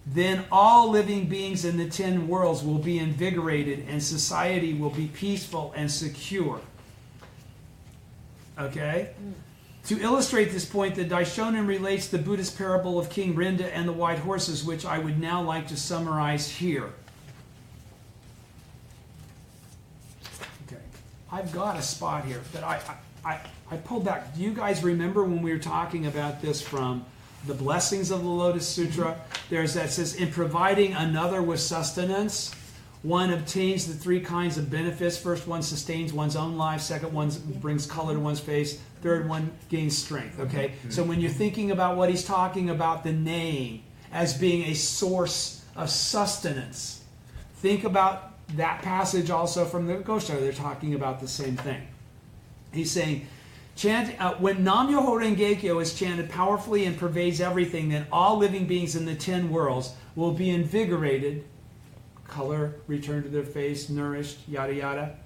Speaker 1: then all living beings in the 10 worlds will be invigorated and society will be peaceful and secure. Okay? To illustrate this point, the Daishonin relates the Buddhist parable of King Rinda and the white horses, which I would now like to summarize here. Okay. I've got a spot here that I pulled back. Do you guys remember when we were talking about this from the Blessings of the Lotus Sutra? There's that says, in providing another with sustenance, one obtains the 3 kinds of benefits. First one sustains one's own life. Second one brings color to one's face. Third one gains strength. Okay? So when you're thinking about what he's talking about, the name as being a source of sustenance, think about that passage also from the Gosho. They're talking about the same thing. He's saying, when Nam-myoho Renge-kyo is chanted powerfully and pervades everything, then all living beings in the 10 worlds will be invigorated, color return to their face, nourished, yada yada,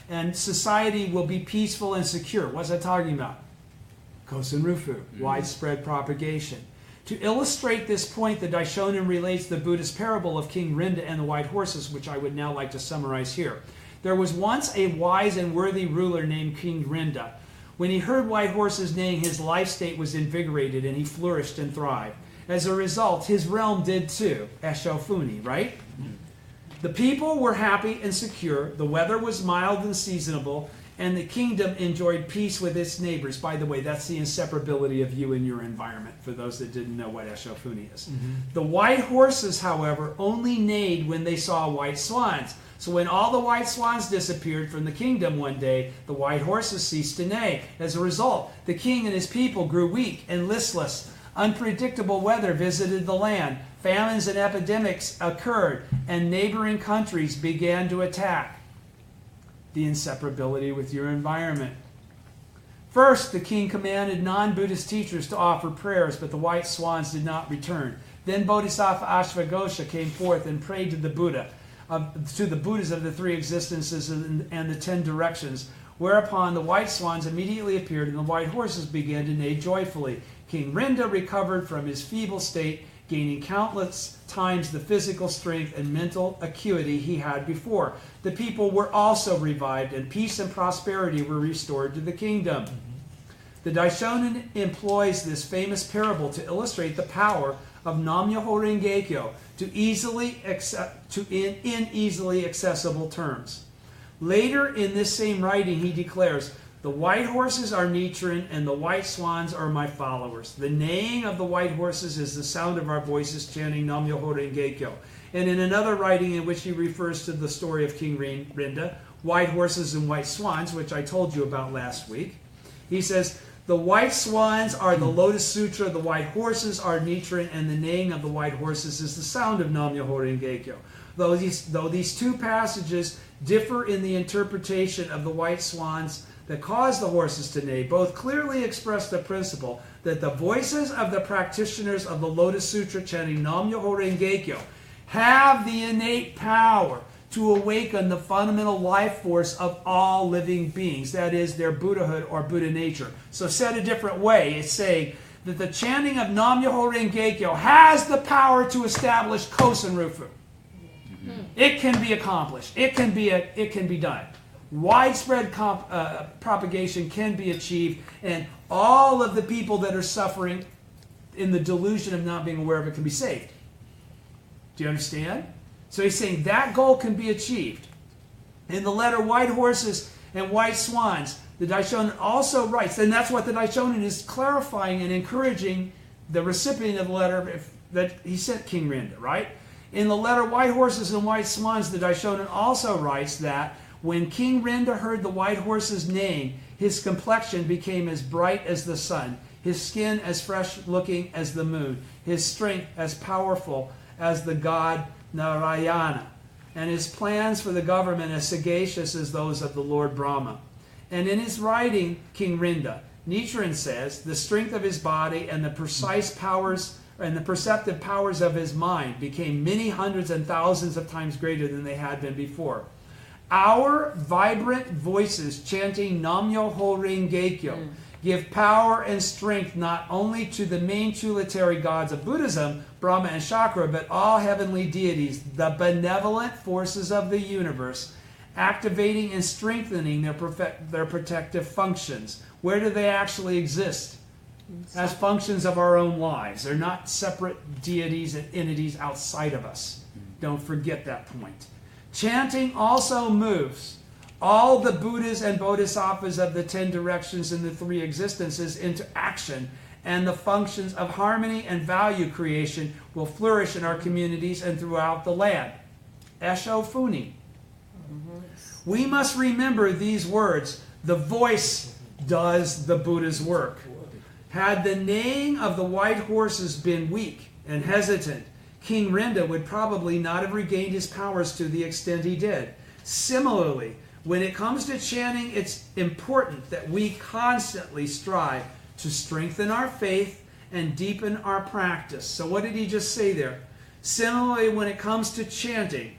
Speaker 1: and society will be peaceful and secure. What's that talking about? Kosen Rufu, widespread propagation. To illustrate this point, the Daishonin relates the Buddhist parable of King Rinda and the white horses, which I would now like to summarize here. There was once a wise and worthy ruler named King Rinda. When he heard white horses neighing, his life state was invigorated and he flourished and thrived. As a result, his realm did too. Eshofuni, right? The people were happy and secure, the weather was mild and seasonable, and the kingdom enjoyed peace with its neighbors. By the way, that's the inseparability of you and your environment, for those that didn't know what Eshofuni is. The white horses, however, only neighed when they saw white swans. So when all the white swans disappeared from the kingdom one day, the white horses ceased to neigh. As a result, the king and his people grew weak and listless. Unpredictable weather visited the land. Famines and epidemics occurred, and neighboring countries began to attack. The inseparability with your environment. First, the king commanded non-Buddhist teachers to offer prayers, but the white swans did not return. Then Bodhisattva Ashvaghosha came forth and prayed to the Buddha, to the Buddhas of the 3 existences and the 10 directions, whereupon the white swans immediately appeared and the white horses began to neigh joyfully. King Rinda recovered from his feeble state, gaining countless times the physical strength and mental acuity he had before. The people were also revived, and peace and prosperity were restored to the kingdom. The Daishonin employs this famous parable to illustrate the power of Nam-myoho Renge-kyo in easily accessible terms. Later in this same writing, he declares, the white horses are Nichiren, and the white swans are my followers. The neighing of the white horses is the sound of our voices chanting Nam-myoho Renge-kyo. And in another writing in which he refers to the story of King Rinda, white horses and white swans, which I told you about last week, he says, the white swans are the Lotus Sutra, the white horses are Nichiren, and the neighing of the white horses is the sound of Nam-myoho Renge-kyo. Though these 2 passages differ in the interpretation of the white swans that cause the horses to neigh, both clearly express the principle that the voices of the practitioners of the Lotus Sutra chanting Nam-myoho Renge-kyo have the innate power to awaken the fundamental life force of all living beings, that is, their Buddhahood or Buddha nature. So said a different way, it's saying that the chanting of Nam-myoho Renge-kyo has the power to establish Kosen Rufu. It can be accomplished. It can be done. Widespread propagation can be achieved, and all of the people that are suffering in the delusion of not being aware of it can be saved. Do you understand? So he's saying that goal can be achieved. In the letter White Horses and White Swans, the Daishonin also writes, and that's what the Daishonin is clarifying and encouraging the recipient of the letter that he sent King Rinda, right? In the letter White Horses and White Swans, the Daishonin also writes that when King Rinda heard the white horses neighing, his complexion became as bright as the sun, his skin as fresh-looking as the moon, his strength as powerful as the god Narayana, and his plans for the government as sagacious as those of the Lord Brahma. And in his writing, King Rinda, Nichiren says, the strength of his body and the precise powers and the perceptive powers of his mind became many hundreds and thousands of times greater than they had been before. Our vibrant voices chanting Nam-myoho Renge-kyo give power and strength not only to the main tutelary gods of Buddhism, Brahma and Shakra, but all heavenly deities, the benevolent forces of the universe, activating and strengthening their protective functions. Where do they actually exist? As functions of our own lives. They're not separate deities and entities outside of us. Don't forget that point. Chanting also moves all the Buddhas and Bodhisattvas of the 10 directions and the 3 existences into action, and the functions of harmony and value creation will flourish in our communities and throughout the land. Esho Funi. We must remember these words. The voice does the Buddha's work. Had the neighing of the white horses been weak and hesitant, King Rinda would probably not have regained his powers to the extent he did. Similarly, when it comes to chanting, it's important that we constantly strive to strengthen our faith and deepen our practice. So what did he just say there? Similarly, when it comes to chanting,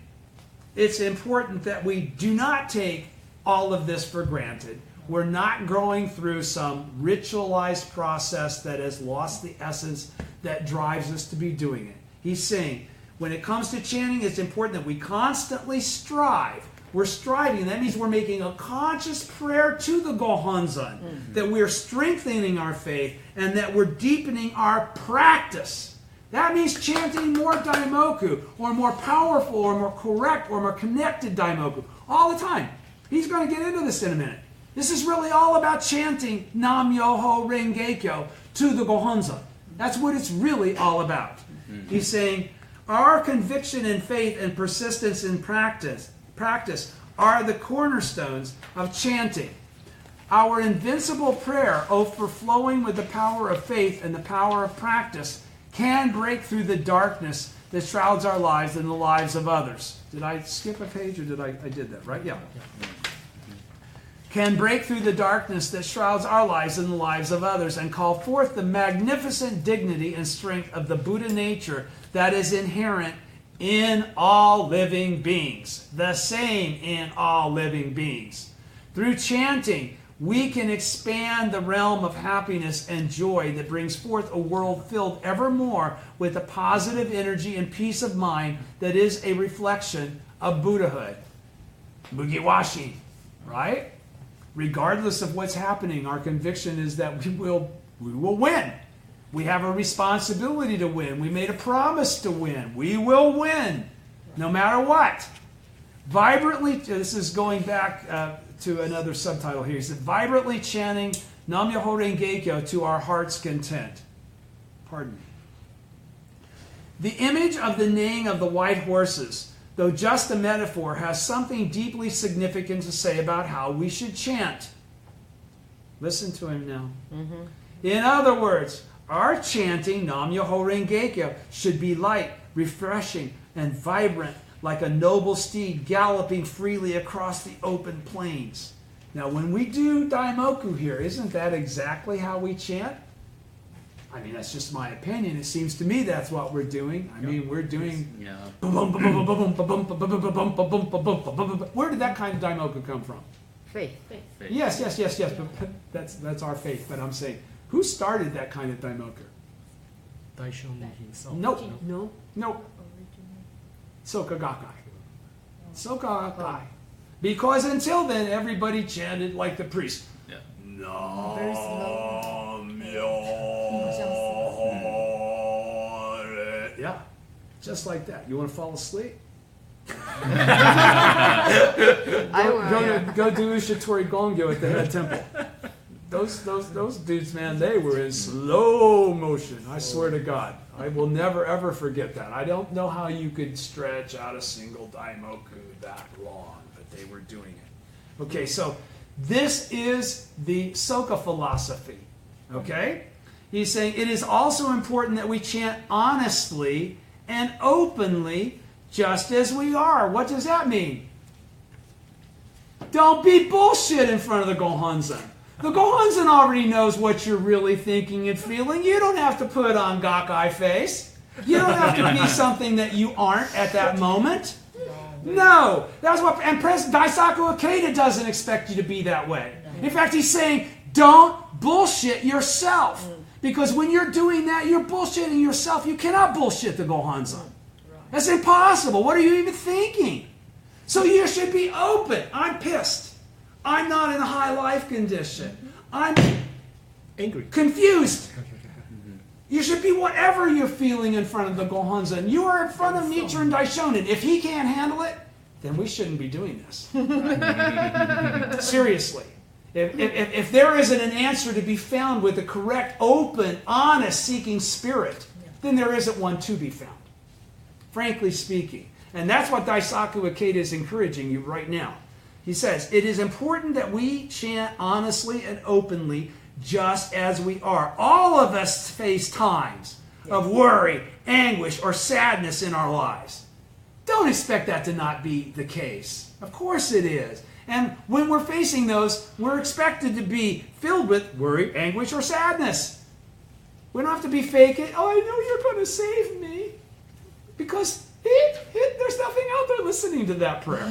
Speaker 1: it's important that we do not take all of this for granted. We're not going through some ritualized process that has lost the essence that drives us to be doing it. He's saying, when it comes to chanting, it's important that we constantly strive. We're striving. That means we're making a conscious prayer to the Gohonzon, that we're strengthening our faith and that we're deepening our practice. That means chanting more Daimoku, or more powerful, or more correct, or more connected Daimoku, all the time. He's going to get into this in a minute. This is really all about chanting Nam-myoho Renge-kyo to the Gohonzon. That's what it's really all about. He's saying, our conviction and faith and persistence in practice are the cornerstones of chanting. Our invincible prayer, overflowing with the power of faith and the power of practice, can break through the darkness that shrouds our lives and the lives of others. Did I skip a page, or did I did that, right? Yeah. Can break through the darkness that shrouds our lives and the lives of others, and call forth the magnificent dignity and strength of the Buddha nature that is inherent in all living beings. The same in all living beings. Through chanting, we can expand the realm of happiness and joy that brings forth a world filled evermore with the positive energy and peace of mind that is a reflection of Buddhahood. Mugiwashi, right? Regardless of what's happening, our conviction is that we will win. We have a responsibility to win. We made a promise to win. We will win, no matter what. Vibrantly, this is going back to another subtitle here. He said, vibrantly chanting Nam-myoho Renge-kyo to our heart's content. Pardon me. The image of the neighing of the white horses, though just a metaphor, has something deeply significant to say about how we should chant. Listen to him now. In other words, our chanting Nam-myoho Renge-kyo should be light, refreshing, and vibrant, like a noble steed galloping freely across the open plains. Now, when we do Daimoku here, isn't that exactly how we chant? I mean, that's just my opinion. It seems to me that's what we're doing. I mean, we're doing... Where did that kind of Daimoku come from?
Speaker 4: Faith.
Speaker 1: Yes. But that's our faith. But I'm saying, who started that kind of Daimoku?
Speaker 3: Daishonin himself.
Speaker 1: Nope. Soka Gakkai. Because until then, everybody chanted like the priest.
Speaker 5: Yeah.
Speaker 2: Very
Speaker 1: Yeah, just like that. You want to fall asleep? Go do Ushitori Gongyo at the head temple. Those dudes, man, they were in slow motion. I swear to God. I will never, ever forget that. I don't know how you could stretch out a single Daimoku that long, but they were doing it. Okay, so this is the Soka philosophy. Okay? He's saying it is also important that we chant honestly and openly, just as we are. What does that mean? Don't be bullshit in front of the Gohonzon. The Gohonzon already knows what you're really thinking and feeling. You don't have to put on gakkai face. You don't have to be something that you aren't at that moment. No. That's what, and President Daisaku Ikeda doesn't expect you to be that way. In fact, he's saying, don't bullshit yourself. Because when you're doing that, you're bullshitting yourself. You cannot bullshit the Gohonzon. That's impossible. What are you even thinking? So you should be open. I'm pissed. I'm not in a high life condition. I'm
Speaker 3: Angry.
Speaker 1: confused. You should be whatever you're feeling in front of the Gohonzon. You are in front of Nichiren Daishonin. If he can't handle it, then we shouldn't be doing this. Seriously. If there isn't an answer to be found with the correct, open, honest, seeking spirit, then there isn't one to be found. Frankly speaking. And that's what Daisaku Ikeda is encouraging you right now. He says, it is important that we chant honestly and openly just as we are. All of us face times of worry, anguish, or sadness in our lives. Don't expect that to not be the case. Of course it is. And when we're facing those, we're expected to be filled with worry, anguish, or sadness. We don't have to be faking, oh, I know you're going to save me. Because there's nothing out there listening to that prayer.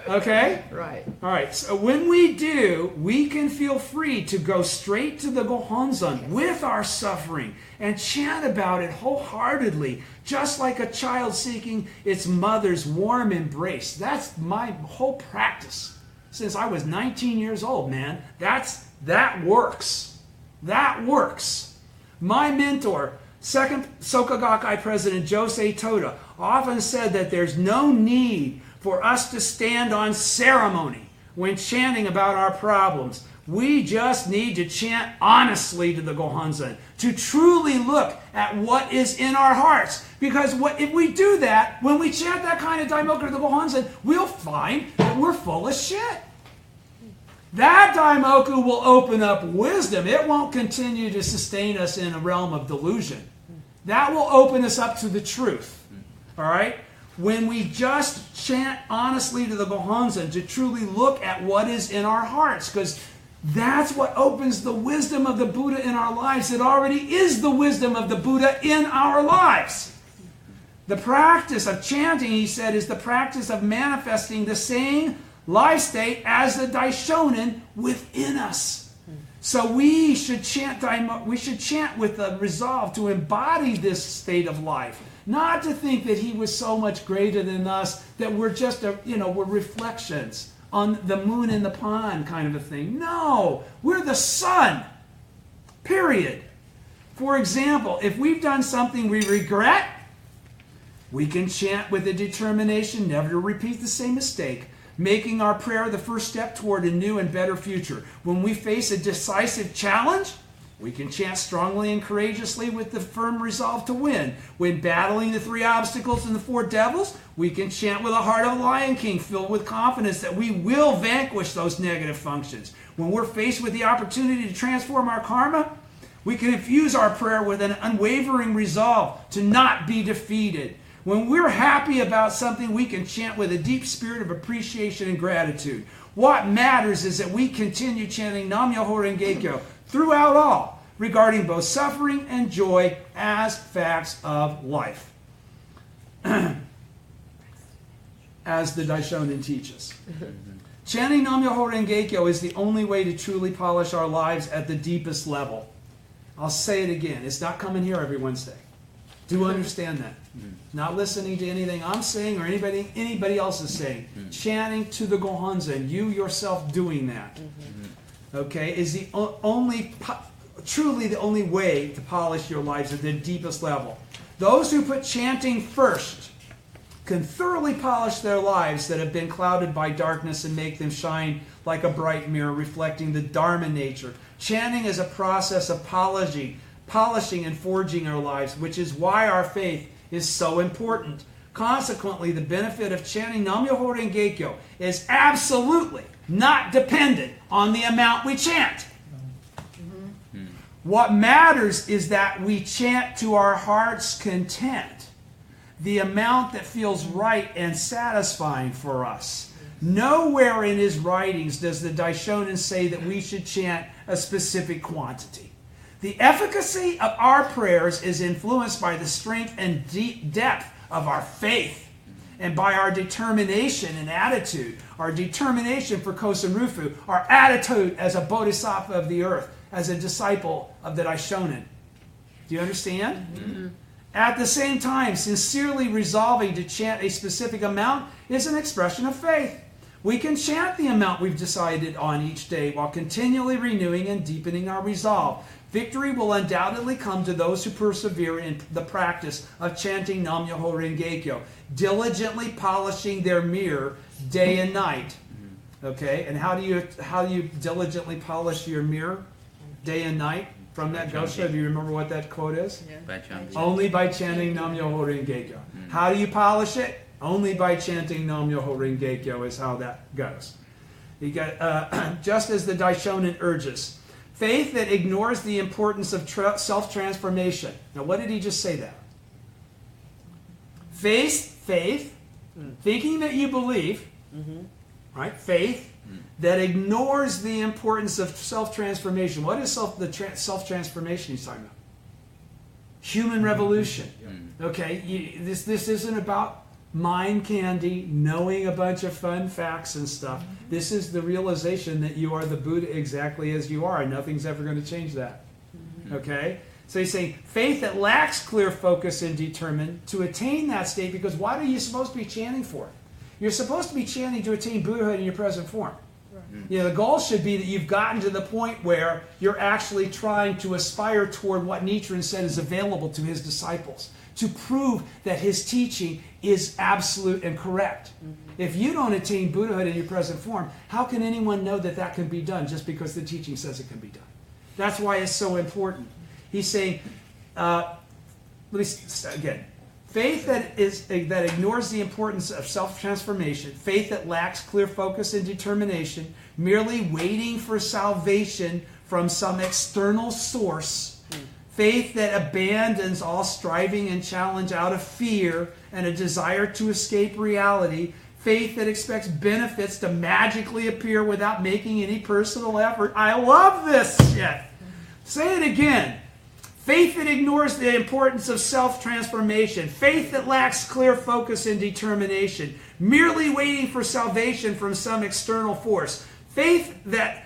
Speaker 1: Okay?
Speaker 2: Right.
Speaker 1: All right. So when we do, we can feel free to go straight to the Gohonzon with our suffering and chant about it wholeheartedly, just like a child seeking its mother's warm embrace. That's my whole practice since I was 19 years old, man. That works. That works. My mentor, second Soka Gakkai President Josei Toda, often said that there's no need for us to stand on ceremony when chanting about our problems. We just need to chant honestly to the Gohonzon, to truly look at what is in our hearts. Because if we do that, when we chant that kind of daimoku to the Gohonzon, we'll find that we're full of shit. That daimoku will open up wisdom. It won't continue to sustain us in a realm of delusion. That will open us up to the truth. All right? When we just chant honestly to the Gohonzon, to truly look at what is in our hearts, because that's what opens the wisdom of the Buddha in our lives. It already is the wisdom of the Buddha in our lives. The practice of chanting, he said, is the practice of manifesting the same life state as the Daishonin within us. So we should chant with the resolve to embody this state of life. Not to think that he was so much greater than us, that we're just, we're reflections on the moon in the pond kind of a thing. No, we're the sun. Period. For example, if we've done something we regret, we can chant with a determination never to repeat the same mistake, making our prayer the first step toward a new and better future. When we face a decisive challenge, we can chant strongly and courageously with the firm resolve to win. When battling the 3 obstacles and the 4 devils, we can chant with a heart of a Lion King, filled with confidence that we will vanquish those negative functions. When we're faced with the opportunity to transform our karma, we can infuse our prayer with an unwavering resolve to not be defeated. When we're happy about something, we can chant with a deep spirit of appreciation and gratitude. What matters is that we continue chanting Nam-myoho Renge-kyo throughout all, regarding both suffering and joy as facts of life. As the Daishonin teaches. Chanting Nam-myoho Renge-kyo is the only way to truly polish our lives at the deepest level. I'll say it again. It's not coming here every Wednesday. Do understand that. Not listening to anything I'm saying or anybody else is saying. Chanting to the Gohonzon, you yourself doing that, okay, is the truly the only way to polish your lives at the deepest level. Those who put chanting first can thoroughly polish their lives that have been clouded by darkness and make them shine like a bright mirror reflecting the Dharma nature. Chanting is a process of polishing and forging our lives, which is why our faith is so important. Consequently, the benefit of chanting Nam-myoho Renge-kyo is absolutely not dependent on the amount we chant. What matters is that we chant to our heart's content, the amount that feels right and satisfying for us. Nowhere in his writings does the Daishonin say that we should chant a specific quantity. The efficacy of our prayers is influenced by the strength and deep depth of our faith and by our determination and attitude, our determination for Kosen Rufu, our attitude as a bodhisattva of the earth, as a disciple of the Daishonin. Do you understand? Mm-hmm. At the same time, sincerely resolving to chant a specific amount is an expression of faith. We can chant the amount we've decided on each day while continually renewing and deepening our resolve. Victory will undoubtedly come to those who persevere in the practice of chanting Nam-myoho Renge-kyo, diligently polishing their mirror day and night. Okay, and how do you diligently polish your mirror day and night? From that Gosha, do you remember what that quote is?
Speaker 5: Yeah. By chanting.
Speaker 1: Only by chanting Nam-myoho Renge-kyo. How do you polish it? Only by chanting Nam-myoho Renge-kyo is how that goes. You got, just as the Daishonin urges, faith that ignores the importance of self-transformation. Now, what did he just say there? Faith, thinking that you believe, right? Faith that ignores the importance of self-transformation. What is self-transformation he's talking about? Human revolution. Okay, this isn't about mind candy, knowing a bunch of fun facts and stuff. This is the realization that you are the Buddha exactly as you are, and nothing's ever going to change that. Okay? So he's saying faith that lacks clear focus and determined to attain that state, because what are you supposed to be chanting for? You're supposed to be chanting to attain Buddhahood in your present form. You know, the goal should be that you've gotten to the point where you're actually trying to aspire toward what Nichiren said is available to his disciples, to prove that his teaching is absolute and correct. If you don't attain Buddhahood in your present form, how can anyone know that that can be done just because the teaching says it can be done? That's why it's so important. He's saying, again, faith that ignores the importance of self-transformation, faith that lacks clear focus and determination, merely waiting for salvation from some external source, faith that abandons all striving and challenge out of fear and a desire to escape reality, faith that expects benefits to magically appear without making any personal effort. I love this shit. Say it again. Faith that ignores the importance of self-transformation. Faith that lacks clear focus and determination. Merely waiting for salvation from some external force. Faith that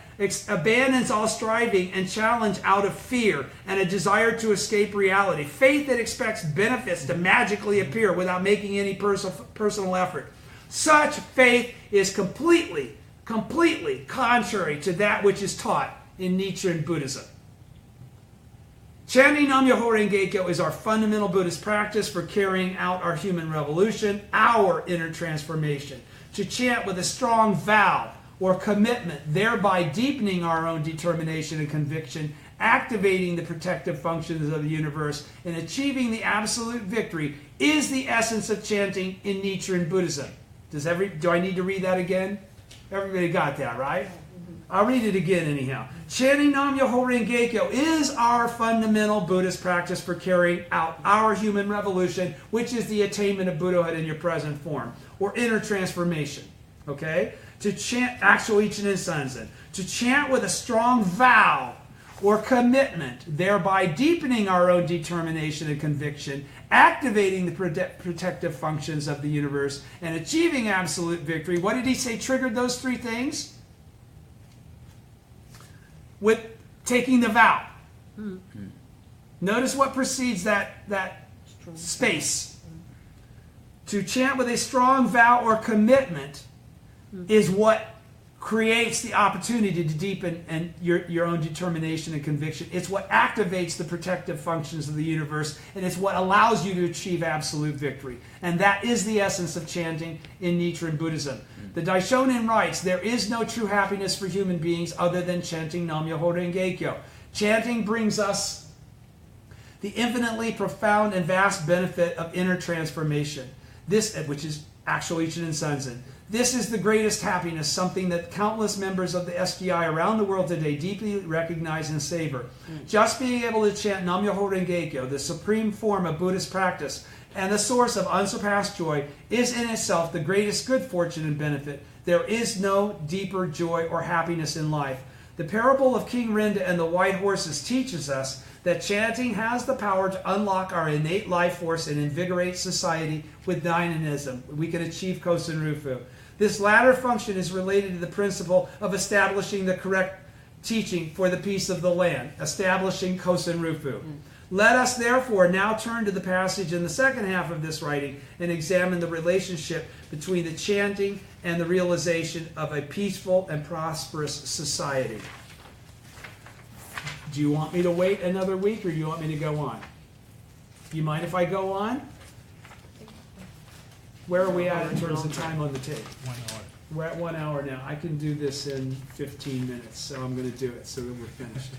Speaker 1: abandons all striving and challenge out of fear and a desire to escape reality. Faith that expects benefits to magically appear without making any personal effort. Such faith is completely contrary to that which is taught in Nichiren Buddhism. Chanting Nam-myoho Renge-kyo is our fundamental Buddhist practice for carrying out our human revolution, our inner transformation. To chant with a strong vow or commitment, thereby deepening our own determination and conviction, activating the protective functions of the universe, and achieving the absolute victory, is the essence of chanting in Nichiren Buddhism. Do I need to read that again? Everybody got that, right? I'll read it again anyhow. Chanting Nam-myoho Renge-kyo is our fundamental Buddhist practice for carrying out our human revolution, which is the attainment of Buddhahood in your present form, or inner transformation. Okay? To chant actual Ichinen Sanzen. To chant with a strong vow or commitment, thereby deepening our own determination and conviction, activating the protective functions of the universe, and achieving absolute victory. What did he say triggered those three things? With taking the vow. Notice what precedes that space. To chant with a strong vow or commitment is what creates the opportunity to deepen your own determination and conviction. It's what activates the protective functions of the universe, and it's what allows you to achieve absolute victory. And that is the essence of chanting in Nichiren Buddhism. The Daishonin writes, there is no true happiness for human beings other than chanting Nam-myoho Renge-kyo. Chanting brings us the infinitely profound and vast benefit of inner transformation. This, which is actual Ichinen Sanzen. This is the greatest happiness, something that countless members of the SGI around the world today deeply recognize and savor. Just being able to chant Nam-myoho Renge-kyo, the supreme form of Buddhist practice, and the source of unsurpassed joy, is in itself the greatest good fortune and benefit there is no deeper joy or happiness in life. The parable of King Rinda and the white horses teaches us that chanting has the power to unlock our innate life force and invigorate society with dynamism. We can achieve Kosen Rufu. This latter function is related to the principle of establishing the correct teaching for the peace of the land, establishing Kosen Rufu. Let us therefore now turn to the passage in the second half of this writing and examine the relationship between the chanting and the realization of a peaceful and prosperous society. Do you want me to wait another week or do you want me to go on? Do you mind if I go on? Where are we at in terms of time on the tape?
Speaker 3: 1 hour.
Speaker 1: We're at 1 hour now. I can do this in 15 minutes, so I'm going to do it so that we're finished.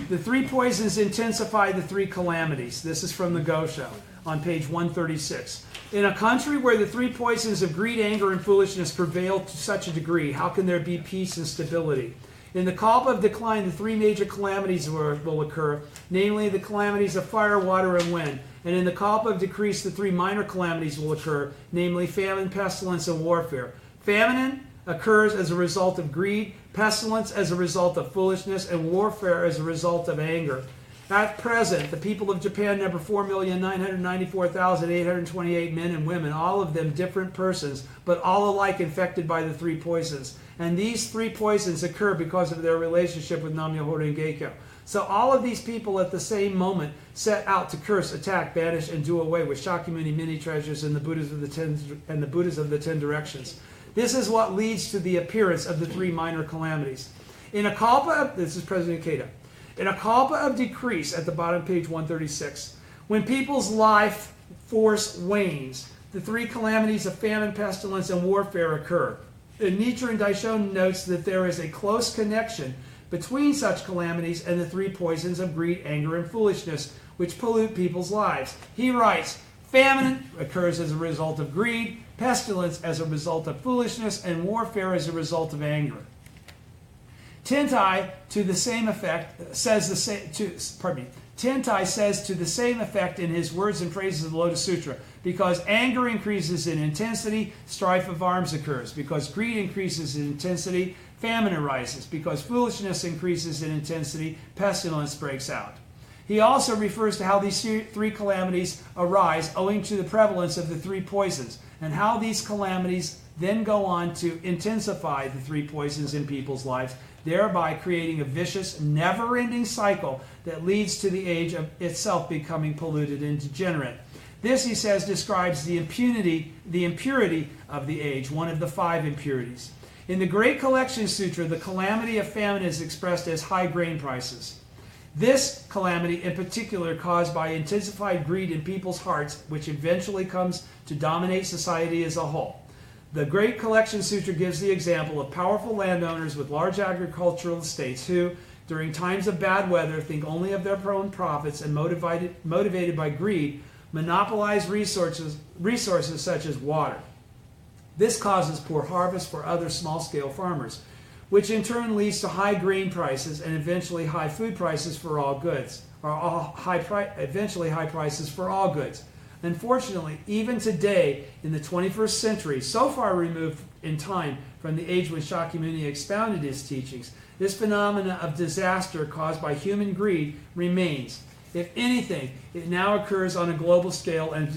Speaker 1: The three poisons intensify the three calamities. This is from the Go Show on page 136. In a country where the three poisons of greed, anger, and foolishness prevail to such a degree, how can there be peace and stability? In the kalpa of decline, the three major calamities will occur, namely the calamities of fire, water, and wind. And in the kalpa of decrease, the three minor calamities will occur, namely famine, pestilence, and warfare. Famine occurs as a result of greed, pestilence as a result of foolishness, and warfare as a result of anger. At present, the people of Japan number 4,994,828 men and women, all of them different persons, but all alike infected by the three poisons. And these three poisons occur because of their relationship with Nam-myoho Renge-kyo. So all of these people at the same moment set out to curse, attack, banish, and do away with Shakyamuni mini treasures and the Buddhas of the ten directions. This is what leads to the appearance of the three minor calamities. In a kalpa, this is President Ikeda. In a kalpa of decrease, at the bottom page 136, when people's life force wanes, the three calamities of famine, pestilence, and warfare occur. And Nichiren Daishonin notes that there is a close connection between such calamities and the three poisons of greed, anger, and foolishness, which pollute people's lives. He writes, famine occurs as a result of greed, pestilence as a result of foolishness, and warfare as a result of anger. Tentai to the same effect says Tentai says to the same effect in his words and phrases of the Lotus Sutra. Because anger increases in intensity, strife of arms occurs. Because greed increases in intensity, famine arises. Because foolishness increases in intensity, pestilence breaks out. He also refers to how these three calamities arise owing to the prevalence of the three poisons, and how these calamities then go on to intensify the three poisons in people's lives, thereby creating a vicious, never-ending cycle that leads to the age of itself becoming polluted and degenerate. This, he says, describes the impurity of the age, one of the 5 impurities. In the Great Collection Sutra, the calamity of famine is expressed as high grain prices. This calamity in particular caused by intensified greed in people's hearts, which eventually comes to dominate society as a whole. The Great Collection Sutra gives the example of powerful landowners with large agricultural estates who, during times of bad weather, think only of their own profits and motivated by greed, monopolize resources such as water. This causes poor harvests for other small-scale farmers, which in turn leads to high grain prices and eventually high food prices for all goods, or eventually high prices for all goods. Unfortunately, even today, in the 21st century, so far removed in time from the age when Shakyamuni expounded his teachings, this phenomena of disaster caused by human greed remains. If anything, it now occurs on a global scale and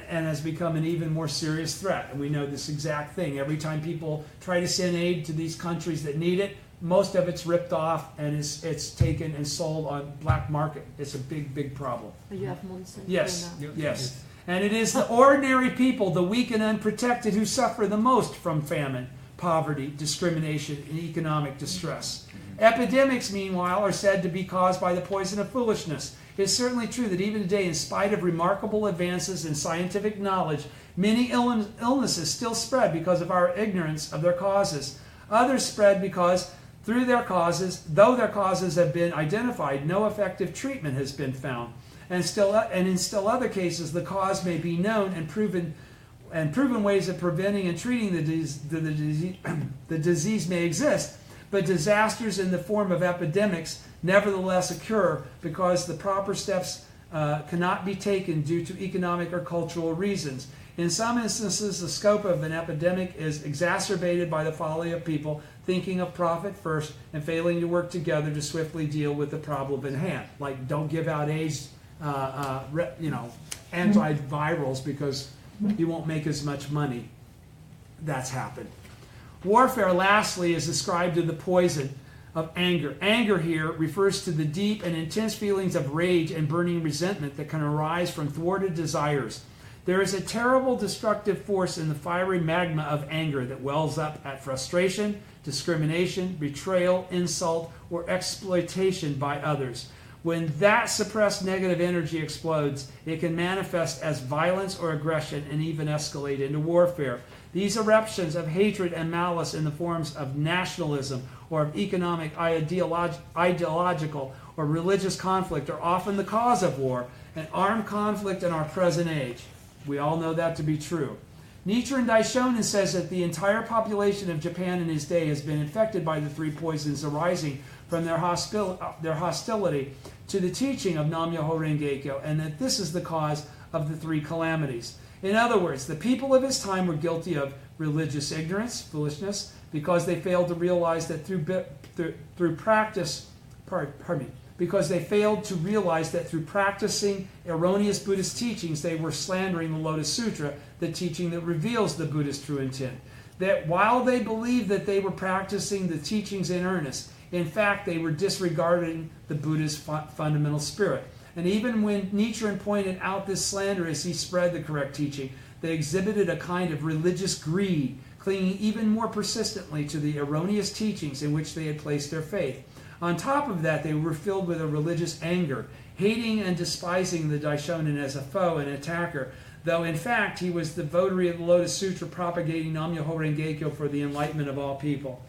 Speaker 1: has become an even more serious threat. And we know this exact thing. Every time people try to send aid to these countries that need it, most of it's ripped off and it's taken and sold on black market. It's a big, big problem.
Speaker 4: You have monsoon.
Speaker 1: Yes,
Speaker 4: now.
Speaker 1: yes. And it is the ordinary people, the weak and unprotected, who suffer the most from famine, poverty, discrimination, and economic distress. Epidemics, meanwhile, are said to be caused by the poison of foolishness. It is certainly true that even today, in spite of remarkable advances in scientific knowledge, many illnesses still spread because of our ignorance of their causes. Others spread because, though their causes have been identified, no effective treatment has been found. And in still other cases, the cause may be known and proven ways of preventing and treating the disease may exist, but disasters in the form of epidemics nevertheless occur because the proper steps cannot be taken due to economic or cultural reasons. In some instances, the scope of an epidemic is exacerbated by the folly of people thinking of profit first and failing to work together to swiftly deal with the problem in hand. Like, don't give out AIDS, antivirals because you won't make as much money. That's happened. Warfare, lastly, is ascribed to the poison of anger. Anger here refers to the deep and intense feelings of rage and burning resentment that can arise from thwarted desires. There is a terrible destructive force in the fiery magma of anger that wells up at frustration, discrimination, betrayal, insult, or exploitation by others. When that suppressed negative energy explodes, it can manifest as violence or aggression and even escalate into warfare. These eruptions of hatred and malice in the forms of nationalism or of economic, ideological, or religious conflict are often the cause of war and armed conflict in our present age. We all know that to be true. Nichiren Daishonin says that the entire population of Japan in his day has been infected by the three poisons arising from their hostility to the teaching of Nam-myoho Renge-kyo, and that this is the cause of the three calamities. In other words, the people of his time were guilty of religious ignorance, foolishness, because they failed to realize that through practicing erroneous Buddhist teachings, they were slandering the Lotus Sutra, the teaching that reveals the Buddhist true intent. That while they believed that they were practicing the teachings in earnest, in fact, they were disregarding the Buddha's fundamental spirit. And even when Nichiren pointed out this slander as he spread the correct teaching, they exhibited a kind of religious greed, clinging even more persistently to the erroneous teachings in which they had placed their faith. On top of that, they were filled with a religious anger, hating and despising the Daishonin as a foe and attacker, though in fact he was the votary of the Lotus Sutra propagating Nam-myoho Renge-kyo for the enlightenment of all people.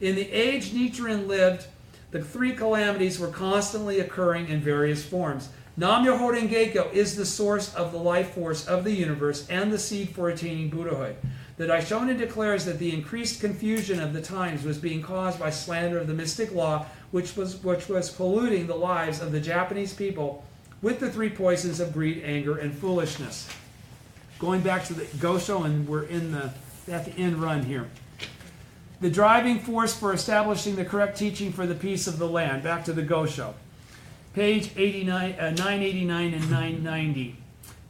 Speaker 1: In the age Nichiren lived, the three calamities were constantly occurring in various forms. Nam-myoho Renge-kyo is the source of the life force of the universe and the seed for attaining Buddhahood. The Daishonin declares that the increased confusion of the times was being caused by slander of the mystic law, which was polluting the lives of the Japanese people with the three poisons of greed, anger, and foolishness. Going back to the Gosho, and we're at the end run here. The driving force for establishing the correct teaching for the peace of the land. Back to the Gosho. Page 989 and 990.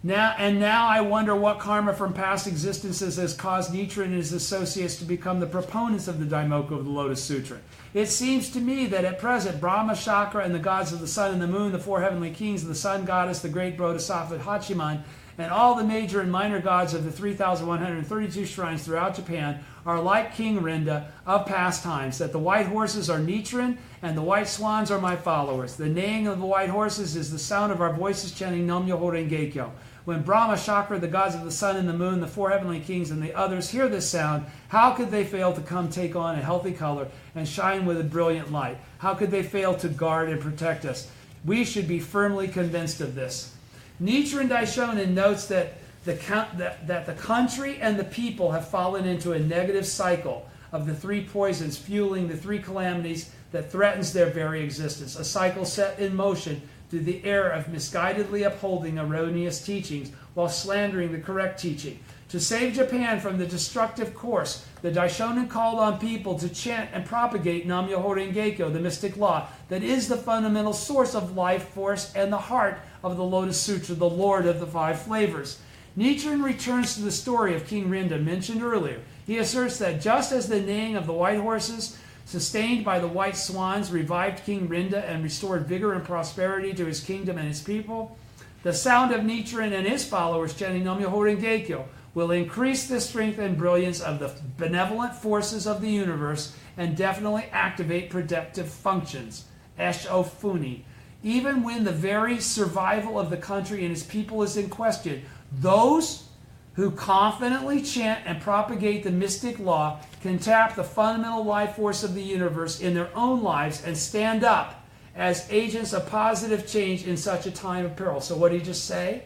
Speaker 1: Now I wonder what karma from past existences has caused Nichiren and his associates to become the proponents of the Daimoku of the Lotus Sutra. It seems to me that at present Brahma, Shakra, and the gods of the sun and the moon, the four heavenly kings, the sun goddess, the great Bodhisattva Hachiman, and all the major and minor gods of the 3,132 shrines throughout Japan are like King Rinda of past times, that the white horses are Nichiren and the white swans are my followers. The neighing of the white horses is the sound of our voices chanting Nam-myoho Renge-kyo. When Brahma, Shakra, the gods of the sun and the moon, the four heavenly kings, and the others hear this sound, how could they fail to come take on a healthy color and shine with a brilliant light? How could they fail to guard and protect us? We should be firmly convinced of this. Nichiren Daishonin notes that the country and the people have fallen into a negative cycle of the three poisons fueling the three calamities that threatens their very existence, a cycle set in motion through the error of misguidedly upholding erroneous teachings while slandering the correct teaching. To save Japan from the destructive course, the Daishonin called on people to chant and propagate Nam-myoho Renge-kyo, the mystic law that is the fundamental source of life force and the heart of the Lotus Sutra, the Lord of the five flavors. Nichiren returns to the story of King Rinda mentioned earlier. He asserts that just as the neighing of the white horses, sustained by the white swans, revived King Rinda and restored vigor and prosperity to his kingdom and his people, the sound of Nichiren and his followers chanting Nam-myoho Renge-kyo will increase the strength and brilliance of the benevolent forces of the universe and definitely activate protective functions. Esho Funi. Even when the very survival of the country and its people is in question, those who confidently chant and propagate the mystic law can tap the fundamental life force of the universe in their own lives and stand up as agents of positive change in such a time of peril. So what did he just say?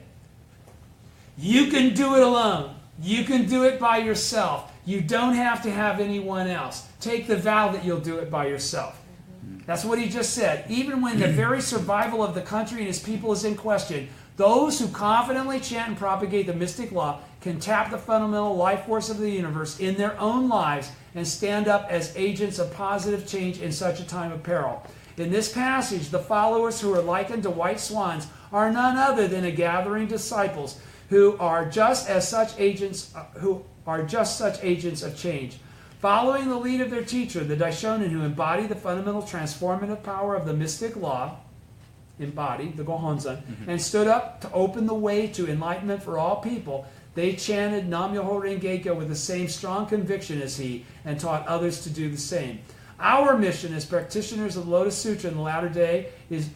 Speaker 1: You can do it alone. You can do it by yourself. You don't have to have anyone else. Take the vow that you'll do it by yourself. That's what he just said. Even when the very survival of the country and its people is in question, those who confidently chant and propagate the mystic law can tap the fundamental life force of the universe in their own lives and stand up as agents of positive change in such a time of peril. In this passage, the followers who are likened to white swans are none other than a gathering disciples who are just such agents of change. Following the lead of their teacher, the Daishonin, who embody the fundamental transformative power of the mystic law, embodied the Gohonzon, and stood up to open the way to enlightenment for all people, they chanted Nam-myoho Renge-kyo with the same strong conviction as he and taught others to do the same. Our mission as practitioners of the Lotus Sutra in the latter day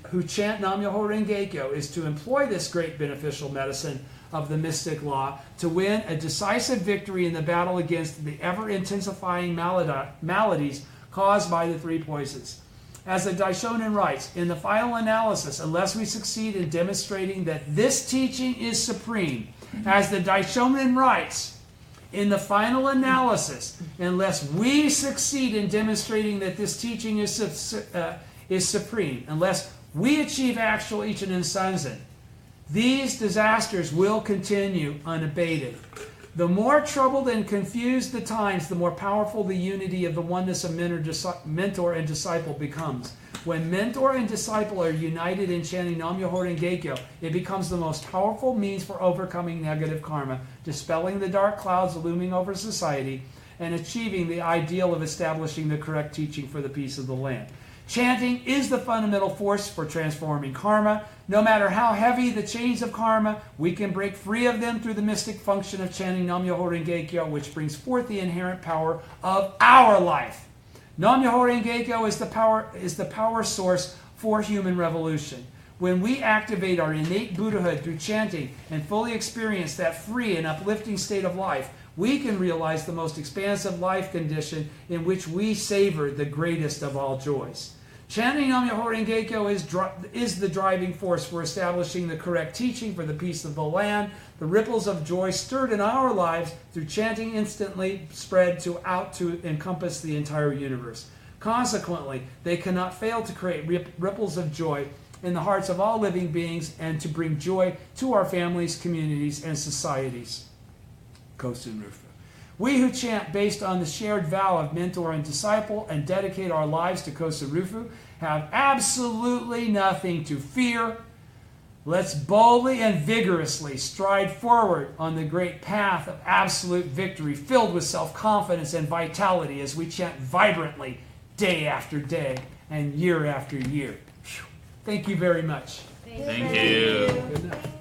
Speaker 1: who chant Nam-myoho Renge-kyo is to employ this great beneficial medicine of the mystic law to win a decisive victory in the battle against the ever-intensifying maladies caused by the three poisons. As the Daishonin writes, in the final analysis, unless we succeed in demonstrating that this teaching is supreme, as the Daishonin writes, in the final analysis, unless we succeed in demonstrating that this teaching is supreme, unless we achieve actual Ichinen Sanzen, these disasters will continue unabated. The more troubled and confused the times, the more powerful the unity of the oneness of mentor and disciple becomes. When mentor and disciple are united in chanting Nam-myoho Renge-kyo, it becomes the most powerful means for overcoming negative karma, dispelling the dark clouds looming over society, and achieving the ideal of establishing the correct teaching for the peace of the land. Chanting is the fundamental force for transforming karma. No matter how heavy the chains of karma, we can break free of them through the mystic function of chanting Nam-myoho Renge-kyo, which brings forth the inherent power of our life. Nam-myoho Renge-kyo is the power source for human revolution. When we activate our innate Buddhahood through chanting and fully experience that free and uplifting state of life, we can realize the most expansive life condition in which we savor the greatest of all joys. Chanting Nam-myoho Renge-kyo is the driving force for establishing the correct teaching for the peace of the land. The ripples of joy stirred in our lives through chanting instantly spread out to encompass the entire universe. Consequently, they cannot fail to create ripples of joy in the hearts of all living beings and to bring joy to our families, communities, and societies. Kosen Rufu. We who chant based on the shared vow of mentor and disciple and dedicate our lives to Kosen Rufu have absolutely nothing to fear. Let's boldly and vigorously stride forward on the great path of absolute victory, filled with self-confidence and vitality as we chant vibrantly day after day and year after year. Thank you very much.
Speaker 5: Thank you.
Speaker 1: Good night.